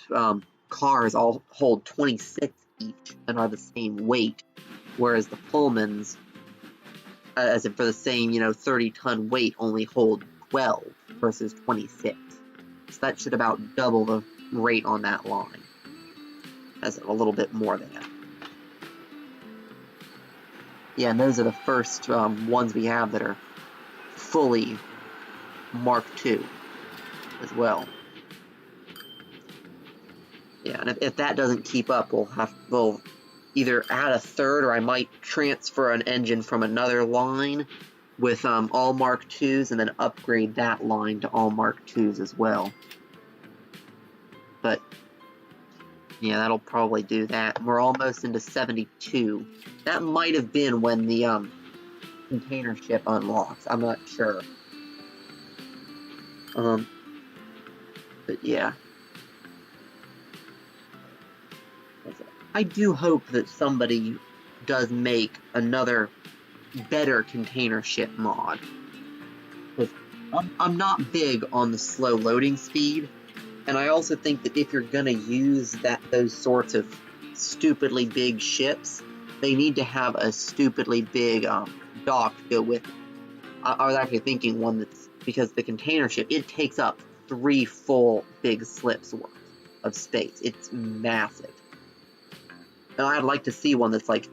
cars all hold 26 each and are the same weight, whereas the Pullmans, as if for the same 30-ton weight, only hold 12 versus 26. So that should about double the rate on that line. That's a little bit more than that. Yeah, and those are the first ones we have that are fully Mark II as well. Yeah, and if that doesn't keep up, we'll either add a third, or I might transfer an engine from another line with all Mark IIs, and then upgrade that line to all Mark IIs as well. But yeah, that'll probably do that. We're almost into 72. That might have been when the container ship unlocks. I'm not sure. But yeah. I do hope that somebody does make another better container ship mod. Because I'm not big on the slow loading speed. And I also think that if you're going to use those sorts of stupidly big ships, they need to have a stupidly big dock to go with it. I was actually thinking one that's, because the container ship, it takes up 3 full big slips worth of space. It's massive. And I'd like to see one that's like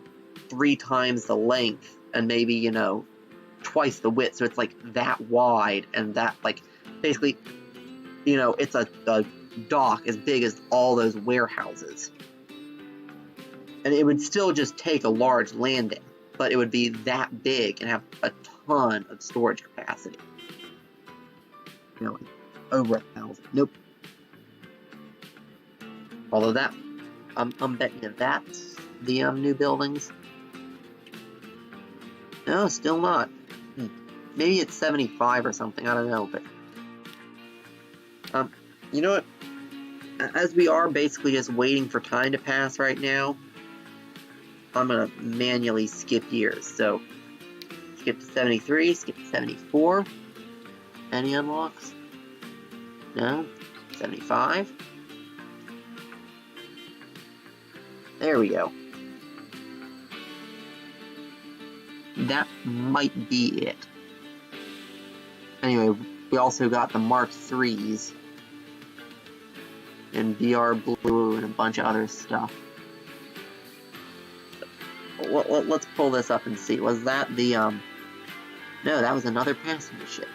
3 times the length and maybe, twice the width. So it's like that wide, and that, like, basically, it's a dock as big as all those warehouses. And it would still just take a large landing, but it would be that big and have a ton of storage capacity. Over 1,000. Nope. Although I'm betting that's the new buildings. No, still not. Maybe it's 75 or something, I don't know, but... you know what? As we are basically just waiting for time to pass right now, I'm gonna manually skip years, so... Skip to 73, skip to 74. Any unlocks? No? 75? There we go. That might be it. Anyway, we also got the Mark IIIs and VR Blue and a bunch of other stuff. Let's pull this up and see. Was that the, No, that was another passenger ship.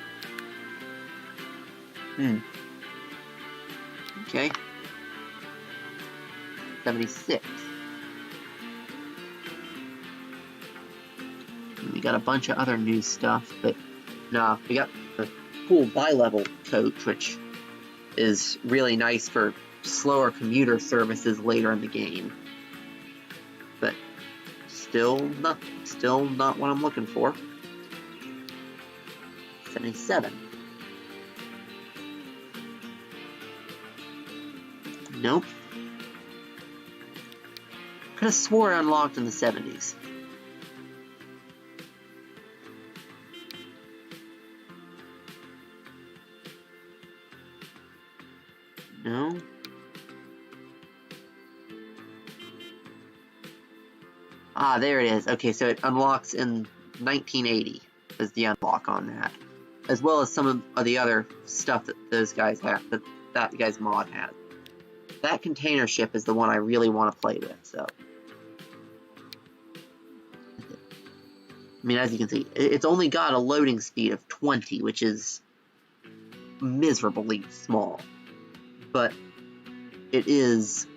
Okay. 76. And we got a bunch of other new stuff, but nah, we got the cool bi-level coach, which is really nice for slower commuter services later in the game. But still not what I'm looking for. 77. Nope. Could have swore unlocked in the 70s. No. Ah, there it is. Okay, so it unlocks in 1980 is the unlock on that. As well as some of the other stuff that those guys have, that guy's mod has. That container ship is the one I really want to play with, so. I mean, as you can see, it's only got a loading speed of 20, which is miserably small. But it is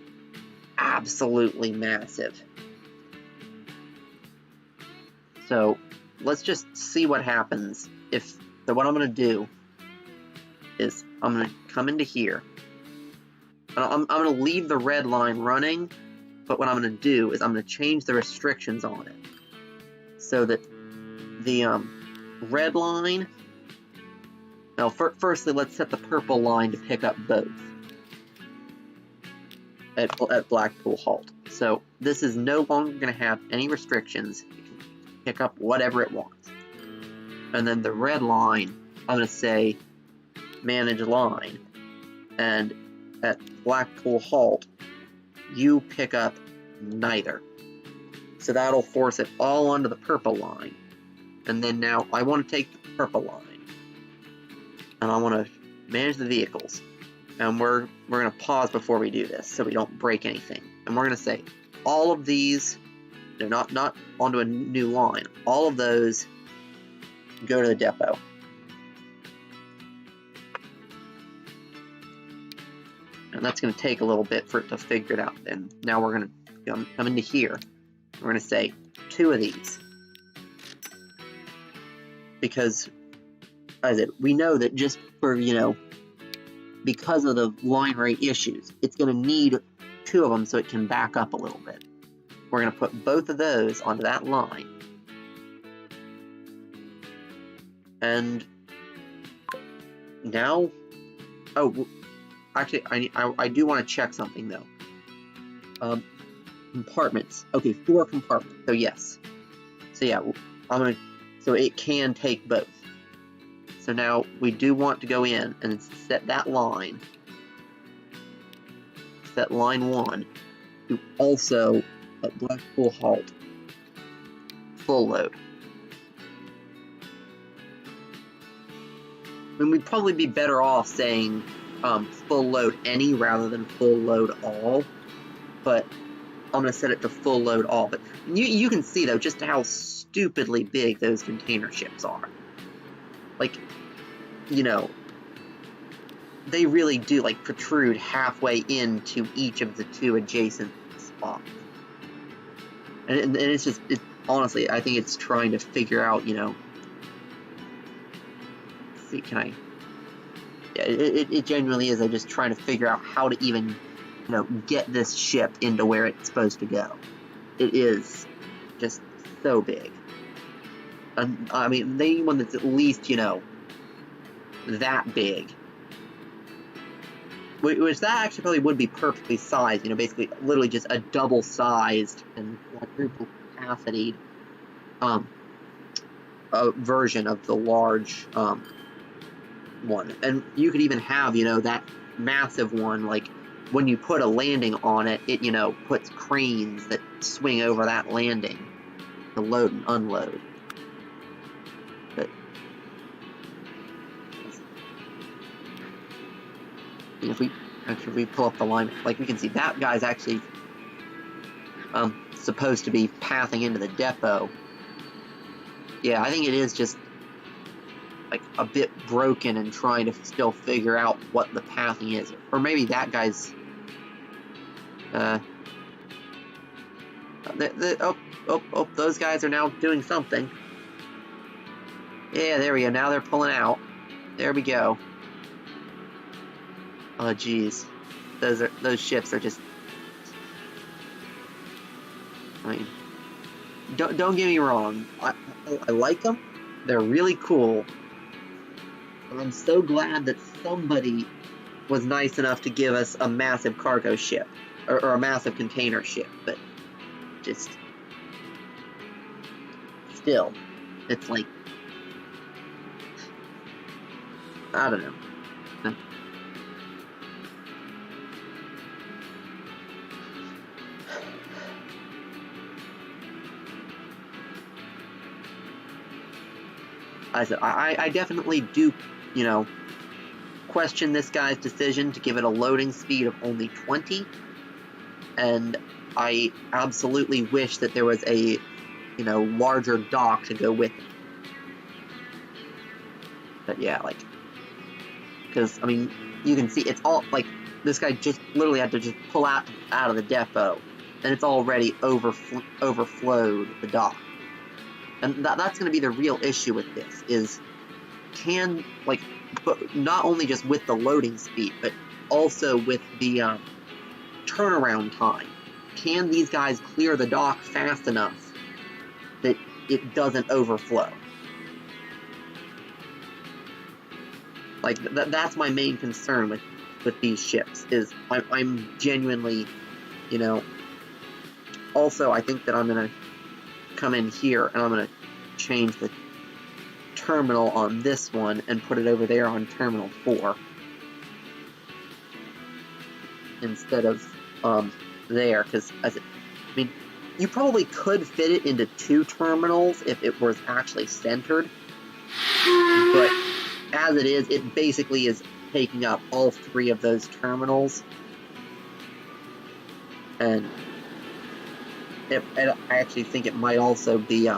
absolutely massive. So let's just see what happens. So what I'm going to do is I'm going to come into here. I'm going to leave the red line running, but what I'm going to do is I'm going to change the restrictions on it. So that the red line... Now, firstly, let's set the purple line to pick up both at Blackpool Halt. So this is no longer going to have any restrictions. You can pick up whatever it wants. And then the red line, I'm going to say manage line. And at Blackpool Halt, you pick up neither. So that'll force it all onto the purple line. And then now I want to take the purple line. And I want to manage the vehicles. And we're going to pause before we do this so we don't break anything. And we're going to say all of these, they're not onto a new line. All of those go to the depot. And that's going to take a little bit for it to figure it out. And now we're going to come into here. We're going to say 2 of these. Because, as we know that just for, because of the line rate issues, it's going to need 2 of them so it can back up a little bit. We're going to put both of those onto that line. And now, actually, I do want to check something though. Compartments. Okay, 4 compartments. So yes. So yeah, so it can take both. So now we do want to go in and set that line. Set line 1 to also at Blackpool Halt full load. And we'd probably be better off saying full load any rather than full load all. But I'm going to set it to full load all. But you can see, though, just how stupidly big those container ships are. Like, they really do, protrude halfway into each of the 2 adjacent spots. And it's just, honestly, I think it's trying to figure out, let's see, can I... Yeah, it genuinely is. I'm just trying to figure out how to even, get this ship into where it's supposed to go. It is just so big. I mean, they need one that's at least, you know, that big. Which that actually probably would be perfectly sized, you know, basically literally just a double-sized and quadruple capacity version of the large one. And you could even have, you know, that massive one, like when you put a landing on it, it, you know, puts cranes that swing over that landing to load and unload. But if we pull up the line, like we can see that guy's actually supposed to be pathing into the depot. Yeah, I think it is just like a bit broken and trying to still figure out what the pathing is. Or maybe that guy's those guys are now doing something. Yeah, there we go. Now they're pulling out. There we go. Oh, geez. Those ships are just... I mean, don't get me wrong. I like them. They're really cool. And I'm so glad that somebody was nice enough to give us a massive cargo ship. Or a massive container ship. But just... still. It's like... I don't know. I definitely do, you know, question this guy's decision to give it a loading speed of only 20. And I absolutely wish that there was a, you know, larger dock to go with it. But yeah, like, because, I mean, you can see it's all, like, this guy just literally had to just pull out of the depot, and it's already overflowed the dock. And that's going to be the real issue with this, is can, like, but not only just with the loading speed, but also with the turnaround time. Can these guys clear the dock fast enough that it doesn't overflow? Like, that's my main concern with these ships, is I'm genuinely, you know... Also, I think that I'm going to come in here, and I'm going to change the terminal on this one and put it over there on terminal 4. Instead of there, because, I mean, you probably could fit it into 2 terminals if it was actually centered, but as it is, it basically is taking up all 3 of those terminals, and I actually think it might also be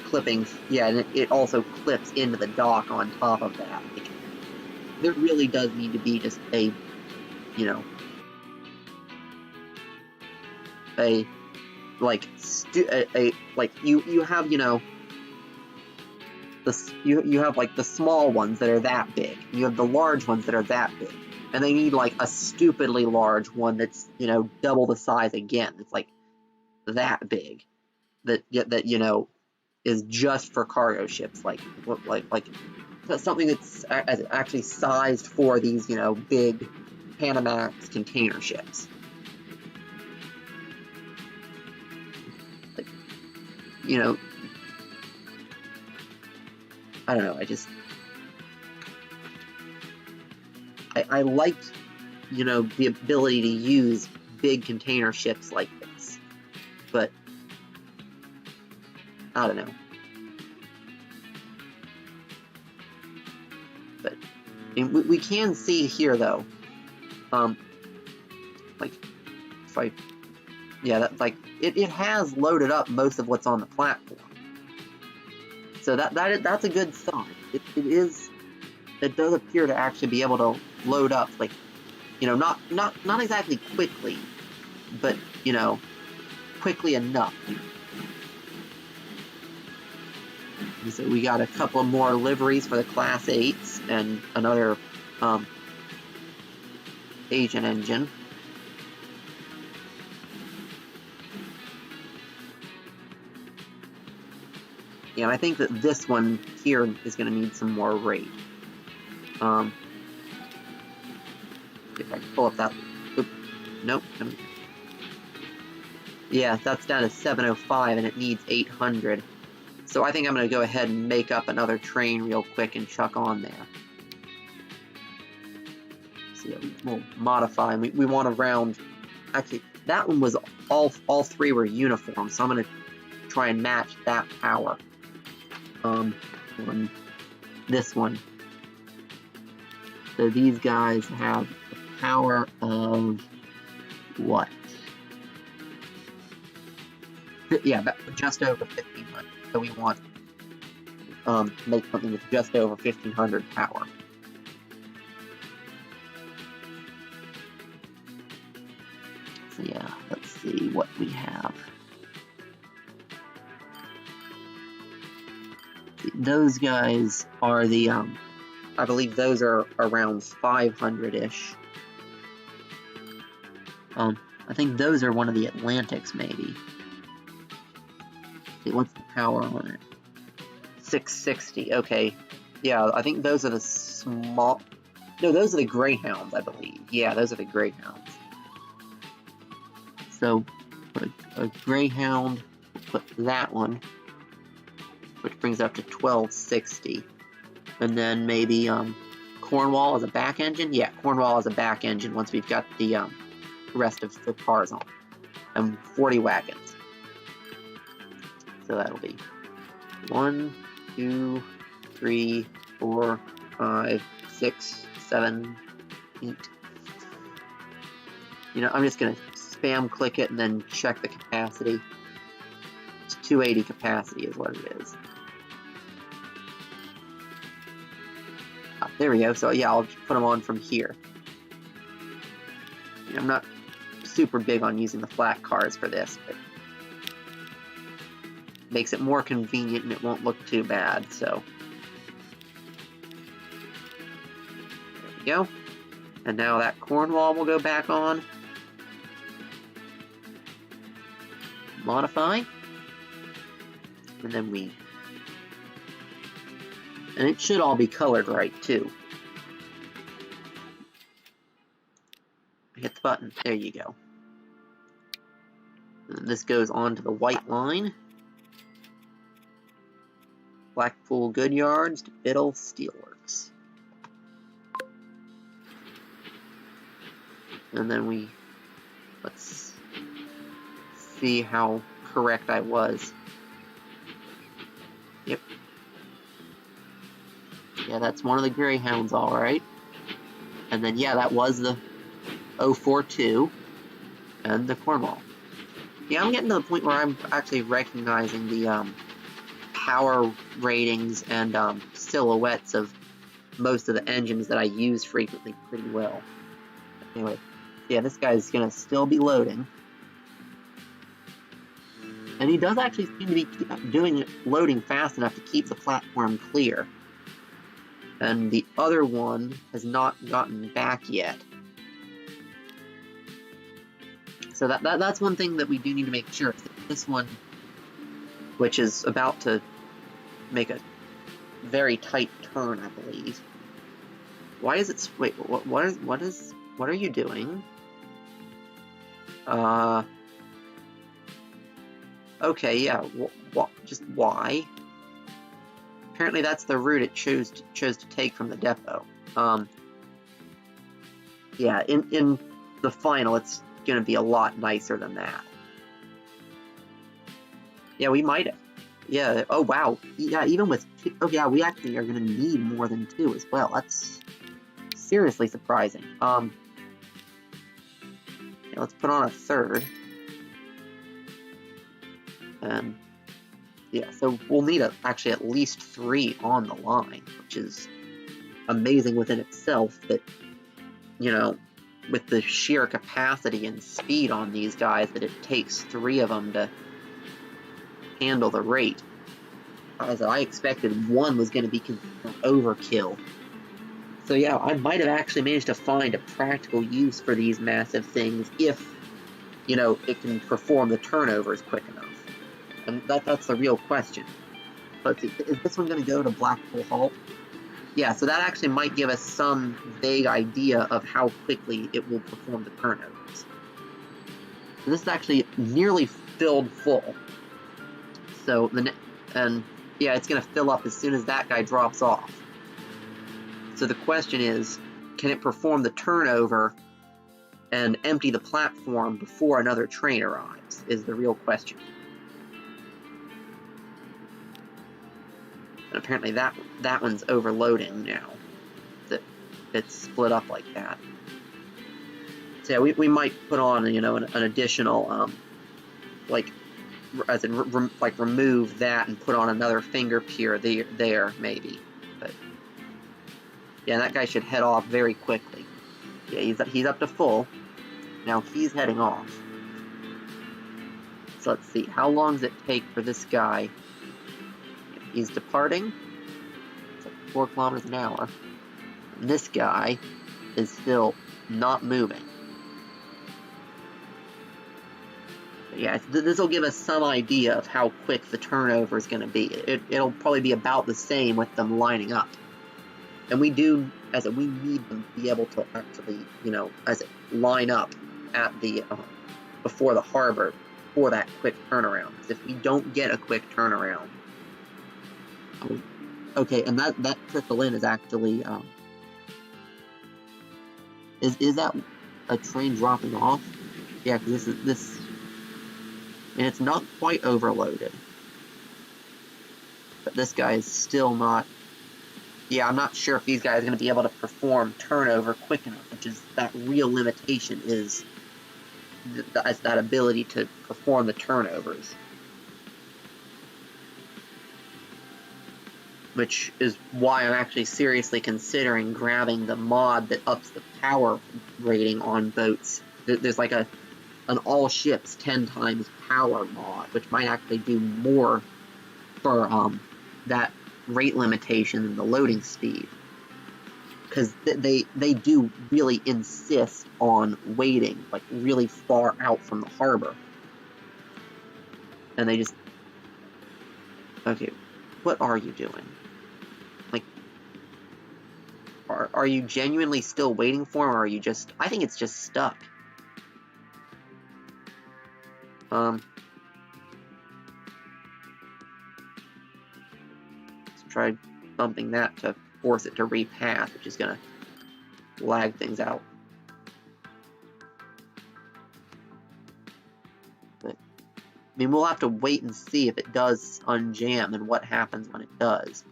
clipping, yeah, and it also clips into the dock on top of that. Like, there really does need to be just a, you know, like you have, you know, you have like the small ones that are that big. You have the large ones that are that big, and they need like a stupidly large one that's, you know, double the size again. It's like that big, that you know, is just for cargo ships, like something that's actually sized for these, you know, big Panamax container ships. Like, you know, I don't know, I liked, you know, the ability to use big container ships like this, but I don't know. But I mean, we can see here, though, like, if I, yeah, that's like, it has loaded up most of what's on the platform. So that's a good sign. It does appear to actually be able to load up, like, you know, not exactly quickly, but, you know, quickly enough. So we got a couple more liveries for the Class 8s and another agent engine. Yeah, and I think that this one here is going to need some more rate. If I can pull up that... Oop, nope. Yeah, that's down to 705 and it needs 800. So I think I'm going to go ahead and make up another train real quick and chuck on there. So yeah, we'll modify, and we want to round... Actually, that one was all three were uniform, so I'm going to try and match that power. On this one. So these guys have a power of what? Yeah, just over 1500. So we want to make something with just over 1500 power. So yeah, let's see what we have. Those guys are the I believe those are around 500-ish. I think those are one of the Atlantics, maybe. See, what's the power on it? 660, okay. Yeah, I think those are the small... No, those are the Greyhounds, I believe. Yeah, those are the Greyhounds. So, a Greyhound, we'll put that one, which brings up to 1260. And then maybe Cornwall as a back engine? Yeah, Cornwall as a back engine once we've got the rest of the cars on. And 40 wagons. So that'll be 1, 2, 3, 4, 5, 6, 7, 8. You know, I'm just going to spam click it and then check the capacity. It's 280 capacity is what it is. There we go. So yeah, I'll put them on from here. I'm not super big on using the flat cars for this, but it makes it more convenient and it won't look too bad, so. There we go. And now that Cornwall will go back on. Modify. And then we... And it should all be colored right, too. Hit the button. There you go. And this goes on to the white line. Blackpool Goodyards to Biddle Steelworks. And then we... Let's see how correct I was. Yep. Yeah, that's one of the Greyhounds, all right. And then, yeah, that was the 042 and the Cornwall. Yeah, I'm getting to the point where I'm actually recognizing the power ratings and silhouettes of most of the engines that I use frequently pretty well. Anyway, yeah, this guy's going to still be loading. And he does actually seem to be loading fast enough to keep the platform clear. And the other one has not gotten back yet. So that's one thing that we do need to make sure. This one, which is about to make a very tight turn, I believe. Why is it... Wait, what are you doing? Okay, yeah, just why? Apparently that's the route it chose to take from the depot. Yeah, in the final, it's gonna be a lot nicer than that. Yeah, we might have. Yeah, oh wow. Yeah, even with two, oh yeah, we actually are gonna need more than two as well. That's seriously surprising. Yeah, let's put on a third. And yeah, so we'll need actually at least 3 on the line, which is amazing within itself that, you know, with the sheer capacity and speed on these guys, that it takes 3 of them to handle the rate. As I expected, 1 was going to be overkill. So yeah, I might have actually managed to find a practical use for these massive things if, you know, it can perform the turnovers quick enough. And that's the real question. Let's see, is this one going to go to black hole halt? Yeah, so that actually might give us some vague idea of how quickly it will perform the turnovers. So this is actually nearly filled full. So yeah, it's going to fill up as soon as that guy drops off. So the question is, can it perform the turnover and empty the platform before another train arrives, is the real question. And apparently that one's overloading now. It's split up like that. So yeah, we might put on, you know, an additional, like, as in like remove that and put on another finger pier there maybe. But yeah, that guy should head off very quickly. Yeah, he's up to full. Now he's heading off. So let's see, how long does it take for this guy? He's departing. It's like 4 kilometers an hour. And this guy is still not moving. But yeah, this will give us some idea of how quick the turnover is going to be. It'll probably be about the same with them lining up. And we need them to be able to actually, you know, line up at the before the harbor for that quick turnaround. Because if we don't get a quick turnaround, okay, and that trickle in is actually is that a train dropping off? Yeah, because this, and it's not quite overloaded, but this guy is still not. Yeah, I'm not sure if these guys are going to be able to perform turnover quick enough, which is that real limitation, is that ability to perform the turnovers. Which is why I'm actually seriously considering grabbing the mod that ups the power rating on boats. There's like an all ships 10 times power mod, which might actually do more for that rate limitation than the loading speed. Because they do really insist on waiting, like, really far out from the harbor. And they just... Okay, what are you doing? Like, are you genuinely still waiting for him, or are you just... I think it's just stuck. Let's try bumping that to force it to repath, which is going to lag things out. But, I mean, we'll have to wait and see if it does unjam and what happens when it does.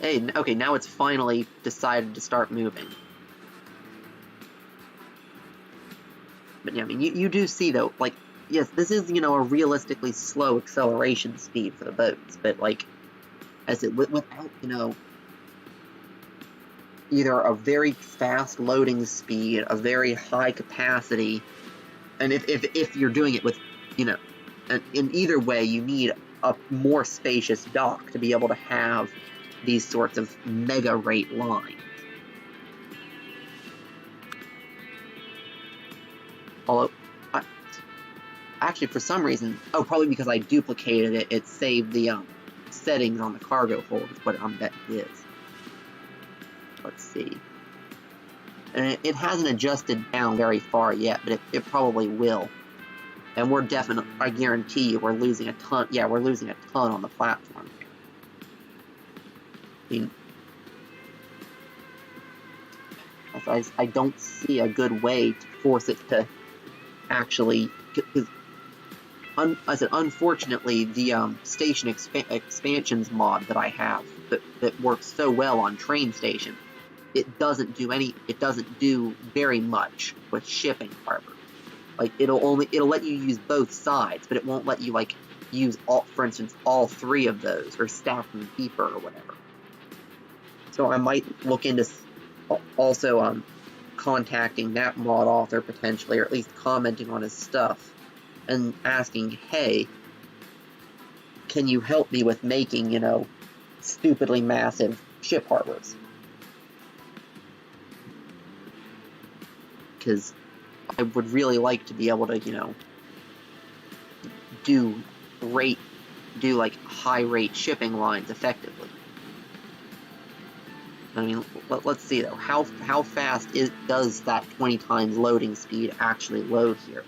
Hey, okay, now it's finally decided to start moving. But yeah, I mean, you do see, though, like, yes, this is, you know, a realistically slow acceleration speed for the boats, but, like, without, you know, either a very fast loading speed, a very high capacity, and if you're doing it with, you know, in either way, you need a more spacious dock to be able to have these sorts of mega rate lines. Although, actually, for some reason, probably because I duplicated it, it saved the settings on the cargo hold, is what I bet it is. Let's see. And it hasn't adjusted down very far yet, but it probably will. And we're definitely, I guarantee you, we're losing a ton. Yeah, we're losing a ton on the platform. I mean, I don't see a good way to force it to actually, because I said, unfortunately, the station expansions mod that I have that works so well on Train Station, it doesn't do very much with shipping harbor. Like, it'll let you use both sides, but it won't let you, like, use for instance, all 3 of those, or stack them deeper or whatever. So I might look into also contacting that mod author potentially, or at least commenting on his stuff and asking, hey, can you help me with making, you know, stupidly massive ship harbors? Because I would really like to be able to, you know, do like high rate shipping lines effectively. I mean, let's see though, how fast does that 20 times loading speed actually load here?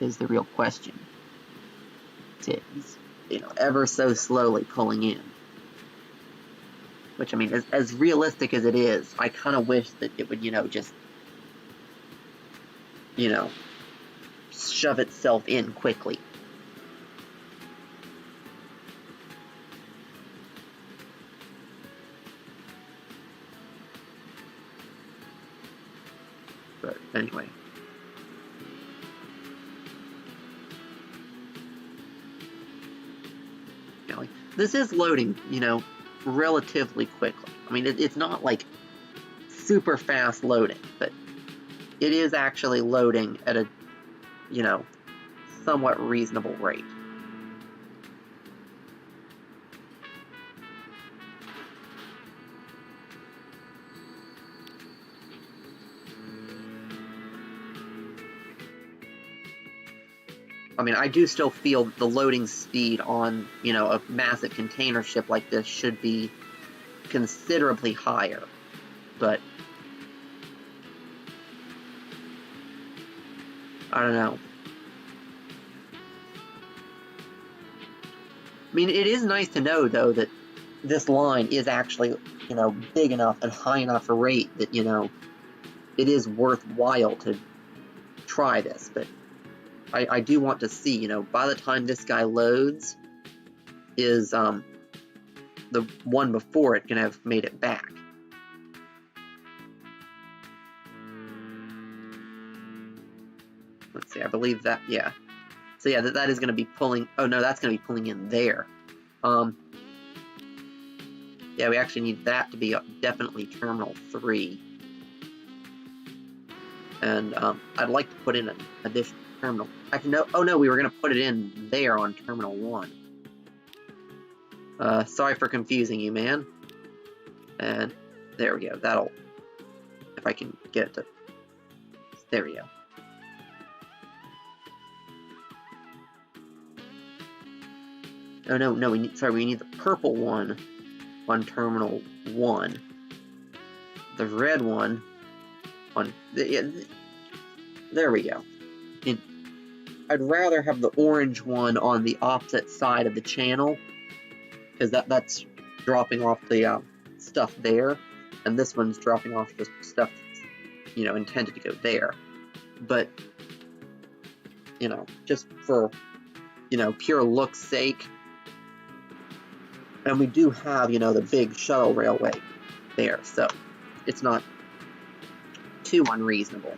Is the real question. It's, you know, ever so slowly pulling in. Which, I mean, as realistic as it is, I kind of wish that it would, you know, just, you know, shove itself in quickly. But anyway. You know, like, this is loading, you know, relatively quickly. I mean, it's not like super fast loading, but it is actually loading at a, you know, somewhat reasonable rate. I mean, I do still feel the loading speed on, you know, a massive container ship like this should be considerably higher, but I don't know. I mean, it is nice to know, though, that this line is actually, you know, big enough and high enough a rate that, you know, it is worthwhile to try this, but I do want to see, you know, by the time this guy loads, is the one before it gonna have made it back? Let's see, I believe that, yeah. So yeah, that is gonna be pulling, oh no, that's gonna be pulling in there. Yeah, we actually need that to be definitely Terminal 3. And I'd like to put in an additional terminal. Actually, no, oh no, we were gonna put it in there on Terminal 1. Sorry for confusing you, man. And there we go, that'll, if I can get it to, there we go. Oh no, we need the purple one on Terminal 1. The red one on, there we go. I'd rather have the orange one on the opposite side of the channel, because that's dropping off the stuff there, and this one's dropping off the stuff that's, you know, intended to go there. But, you know, just for, you know, pure look's sake, and we do have, you know, the big shuttle railway there, so it's not too unreasonable.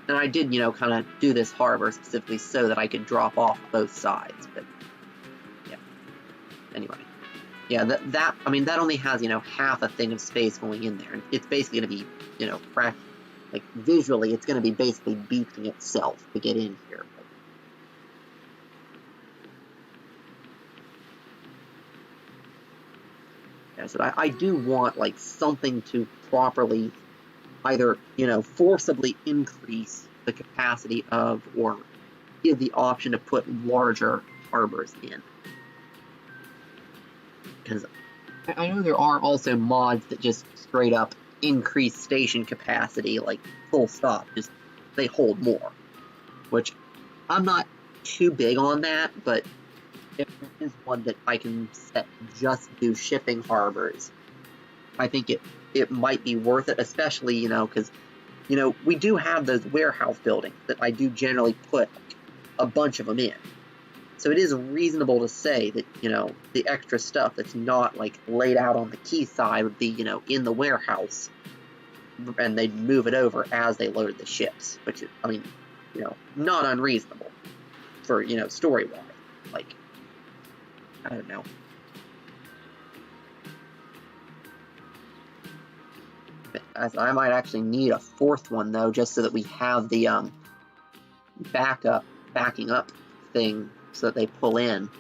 And I did, you know, kind of do this harbor specifically so that I could drop off both sides, but yeah. Anyway, yeah, that I mean, that only has, you know, half a thing of space going in there, and it's basically going to be, you know, like visually, it's going to be basically beating itself to get in here. Yeah, so I do want like something to properly either, you know, forcibly increase the capacity of, or give the option to put larger harbors in. Because I know there are also mods that just straight up increase station capacity, like full stop, just they hold more. Which I'm not too big on that, but if there is one that I can set just do shipping harbors, I think it might be worth it, especially, you know, because, you know, we do have those warehouse buildings that I do generally put a bunch of them in. So it is reasonable to say that, you know, the extra stuff that's not, like, laid out on the quayside would be, you know, in the warehouse, and they'd move it over as they loaded the ships, which is, I mean, you know, not unreasonable for, you know, story-wise. Like, I don't know. I might actually need a fourth one, though, just so that we have the backing up thing, so that they pull in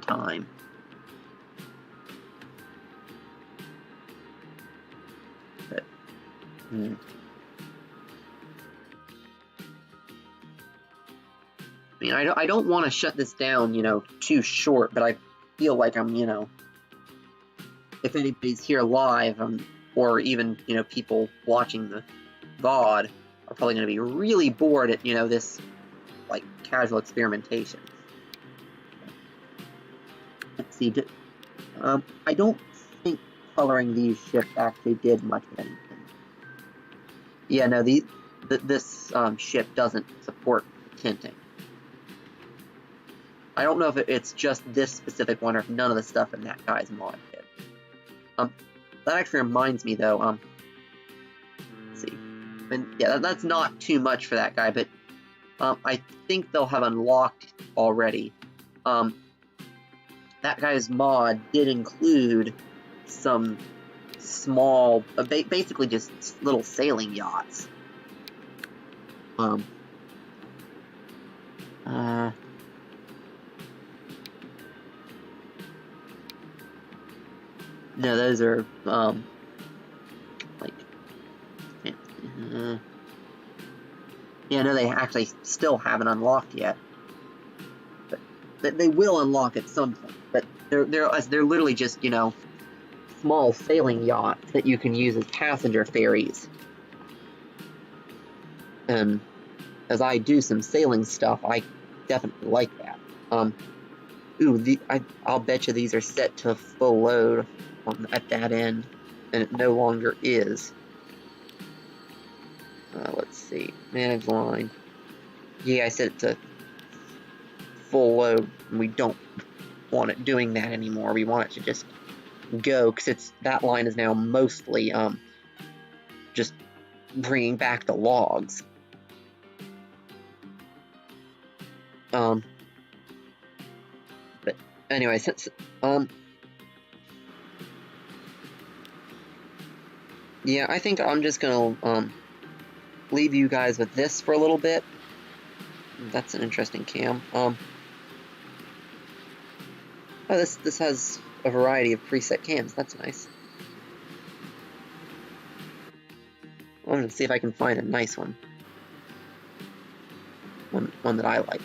time. But, mean, I don't want to shut this down, too short, but I feel like I'm, if anybody's here live, or even, people watching the VOD are probably going to be really bored at, this, like, casual experimentation. Let's see, I don't think coloring these ships actually did much of anything. Yeah, no, this ship doesn't support tinting. I don't know if it's just this specific one or if none of the stuff in that guy's mod did. That actually reminds me, though, let's see. And yeah, that's not too much for that guy, but I think they'll have unlocked already. That guy's mod did include some small, basically just little sailing yachts. No, those are, like, yeah, no, they actually still haven't unlocked yet. But they will unlock at some point. But they're literally just, small sailing yachts that you can use as passenger ferries. And as I do some sailing stuff, I definitely like that. I'll bet you these are set to full load at that end, and it no longer is. Let's see, manage line. Yeah, I set it to full load, and we don't want it doing that anymore. We want it to just go, because that line is now mostly just bringing back the logs. But anyway, since yeah, I think I'm just gonna leave you guys with this for a little bit. That's an interesting cam. Oh, this has a variety of preset cams. That's nice. I'm gonna see if I can find a nice one. One that I like,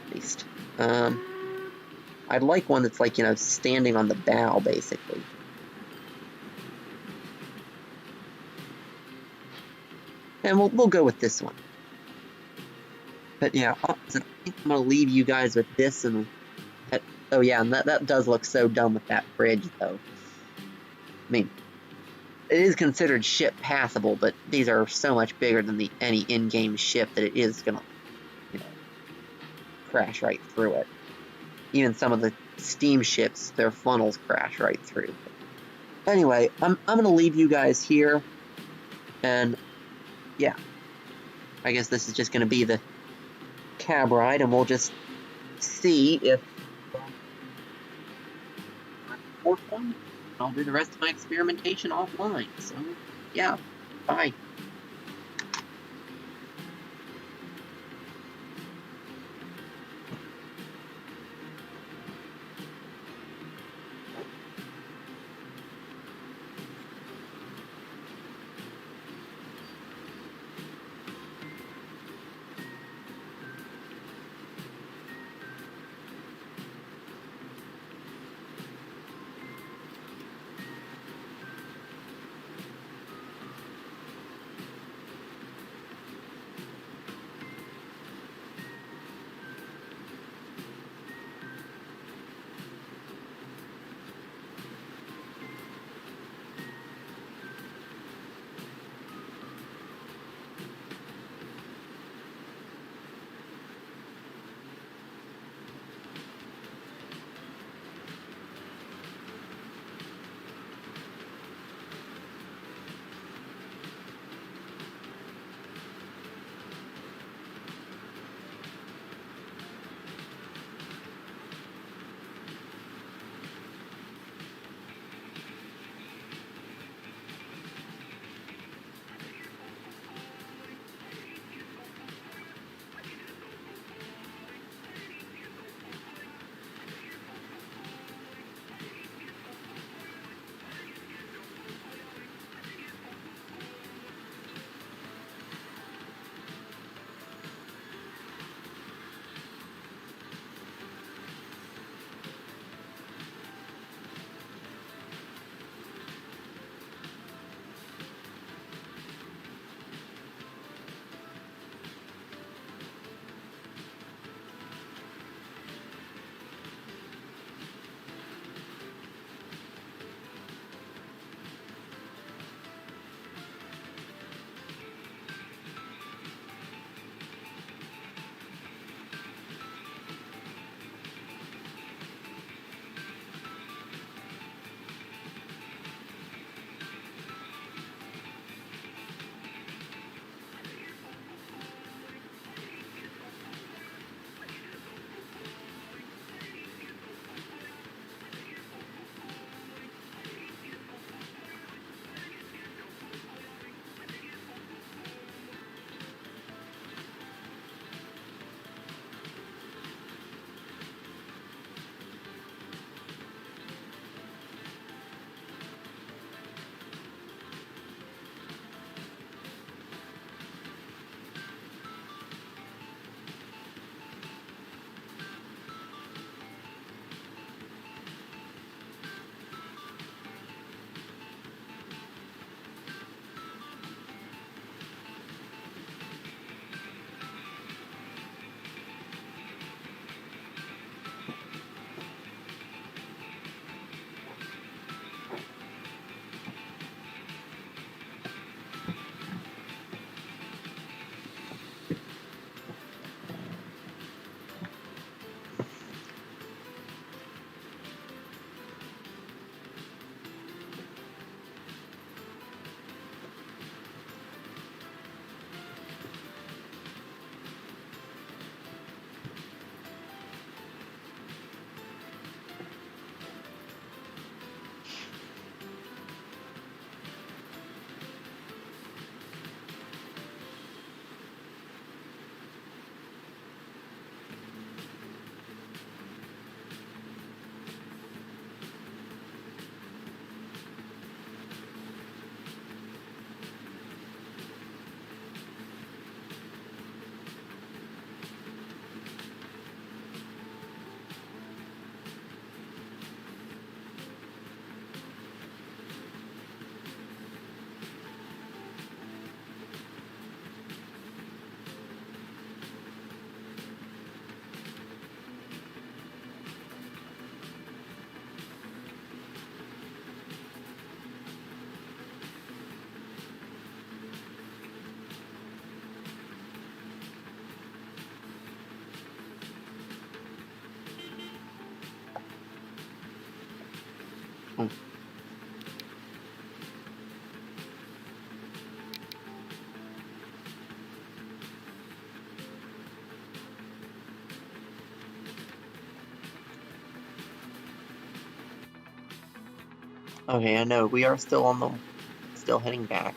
at least. I'd like one that's like, standing on the bow, basically. And we'll go with this one. But yeah, I think I'm gonna leave you guys with this, and oh yeah, and that does look so dumb with that bridge, though. I mean, it is considered ship passable, but these are so much bigger than any in-game ship that it is gonna, crash right through it. Even some of the steamships, their funnels crash right through. Anyway, I'm gonna leave you guys here, and yeah, I guess this is just gonna be the cab ride, and we'll just see if fourth one. I'll do the rest of my experimentation offline. So yeah, bye. Oh. Okay, I know, we are still heading back.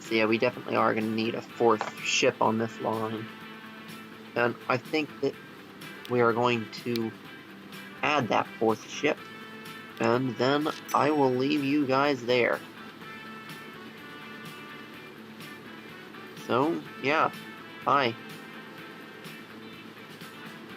So yeah, we definitely are going to need a 4th ship on this line. And I think that we are going to add that 4th ship, and then I will leave you guys there. So, yeah, bye.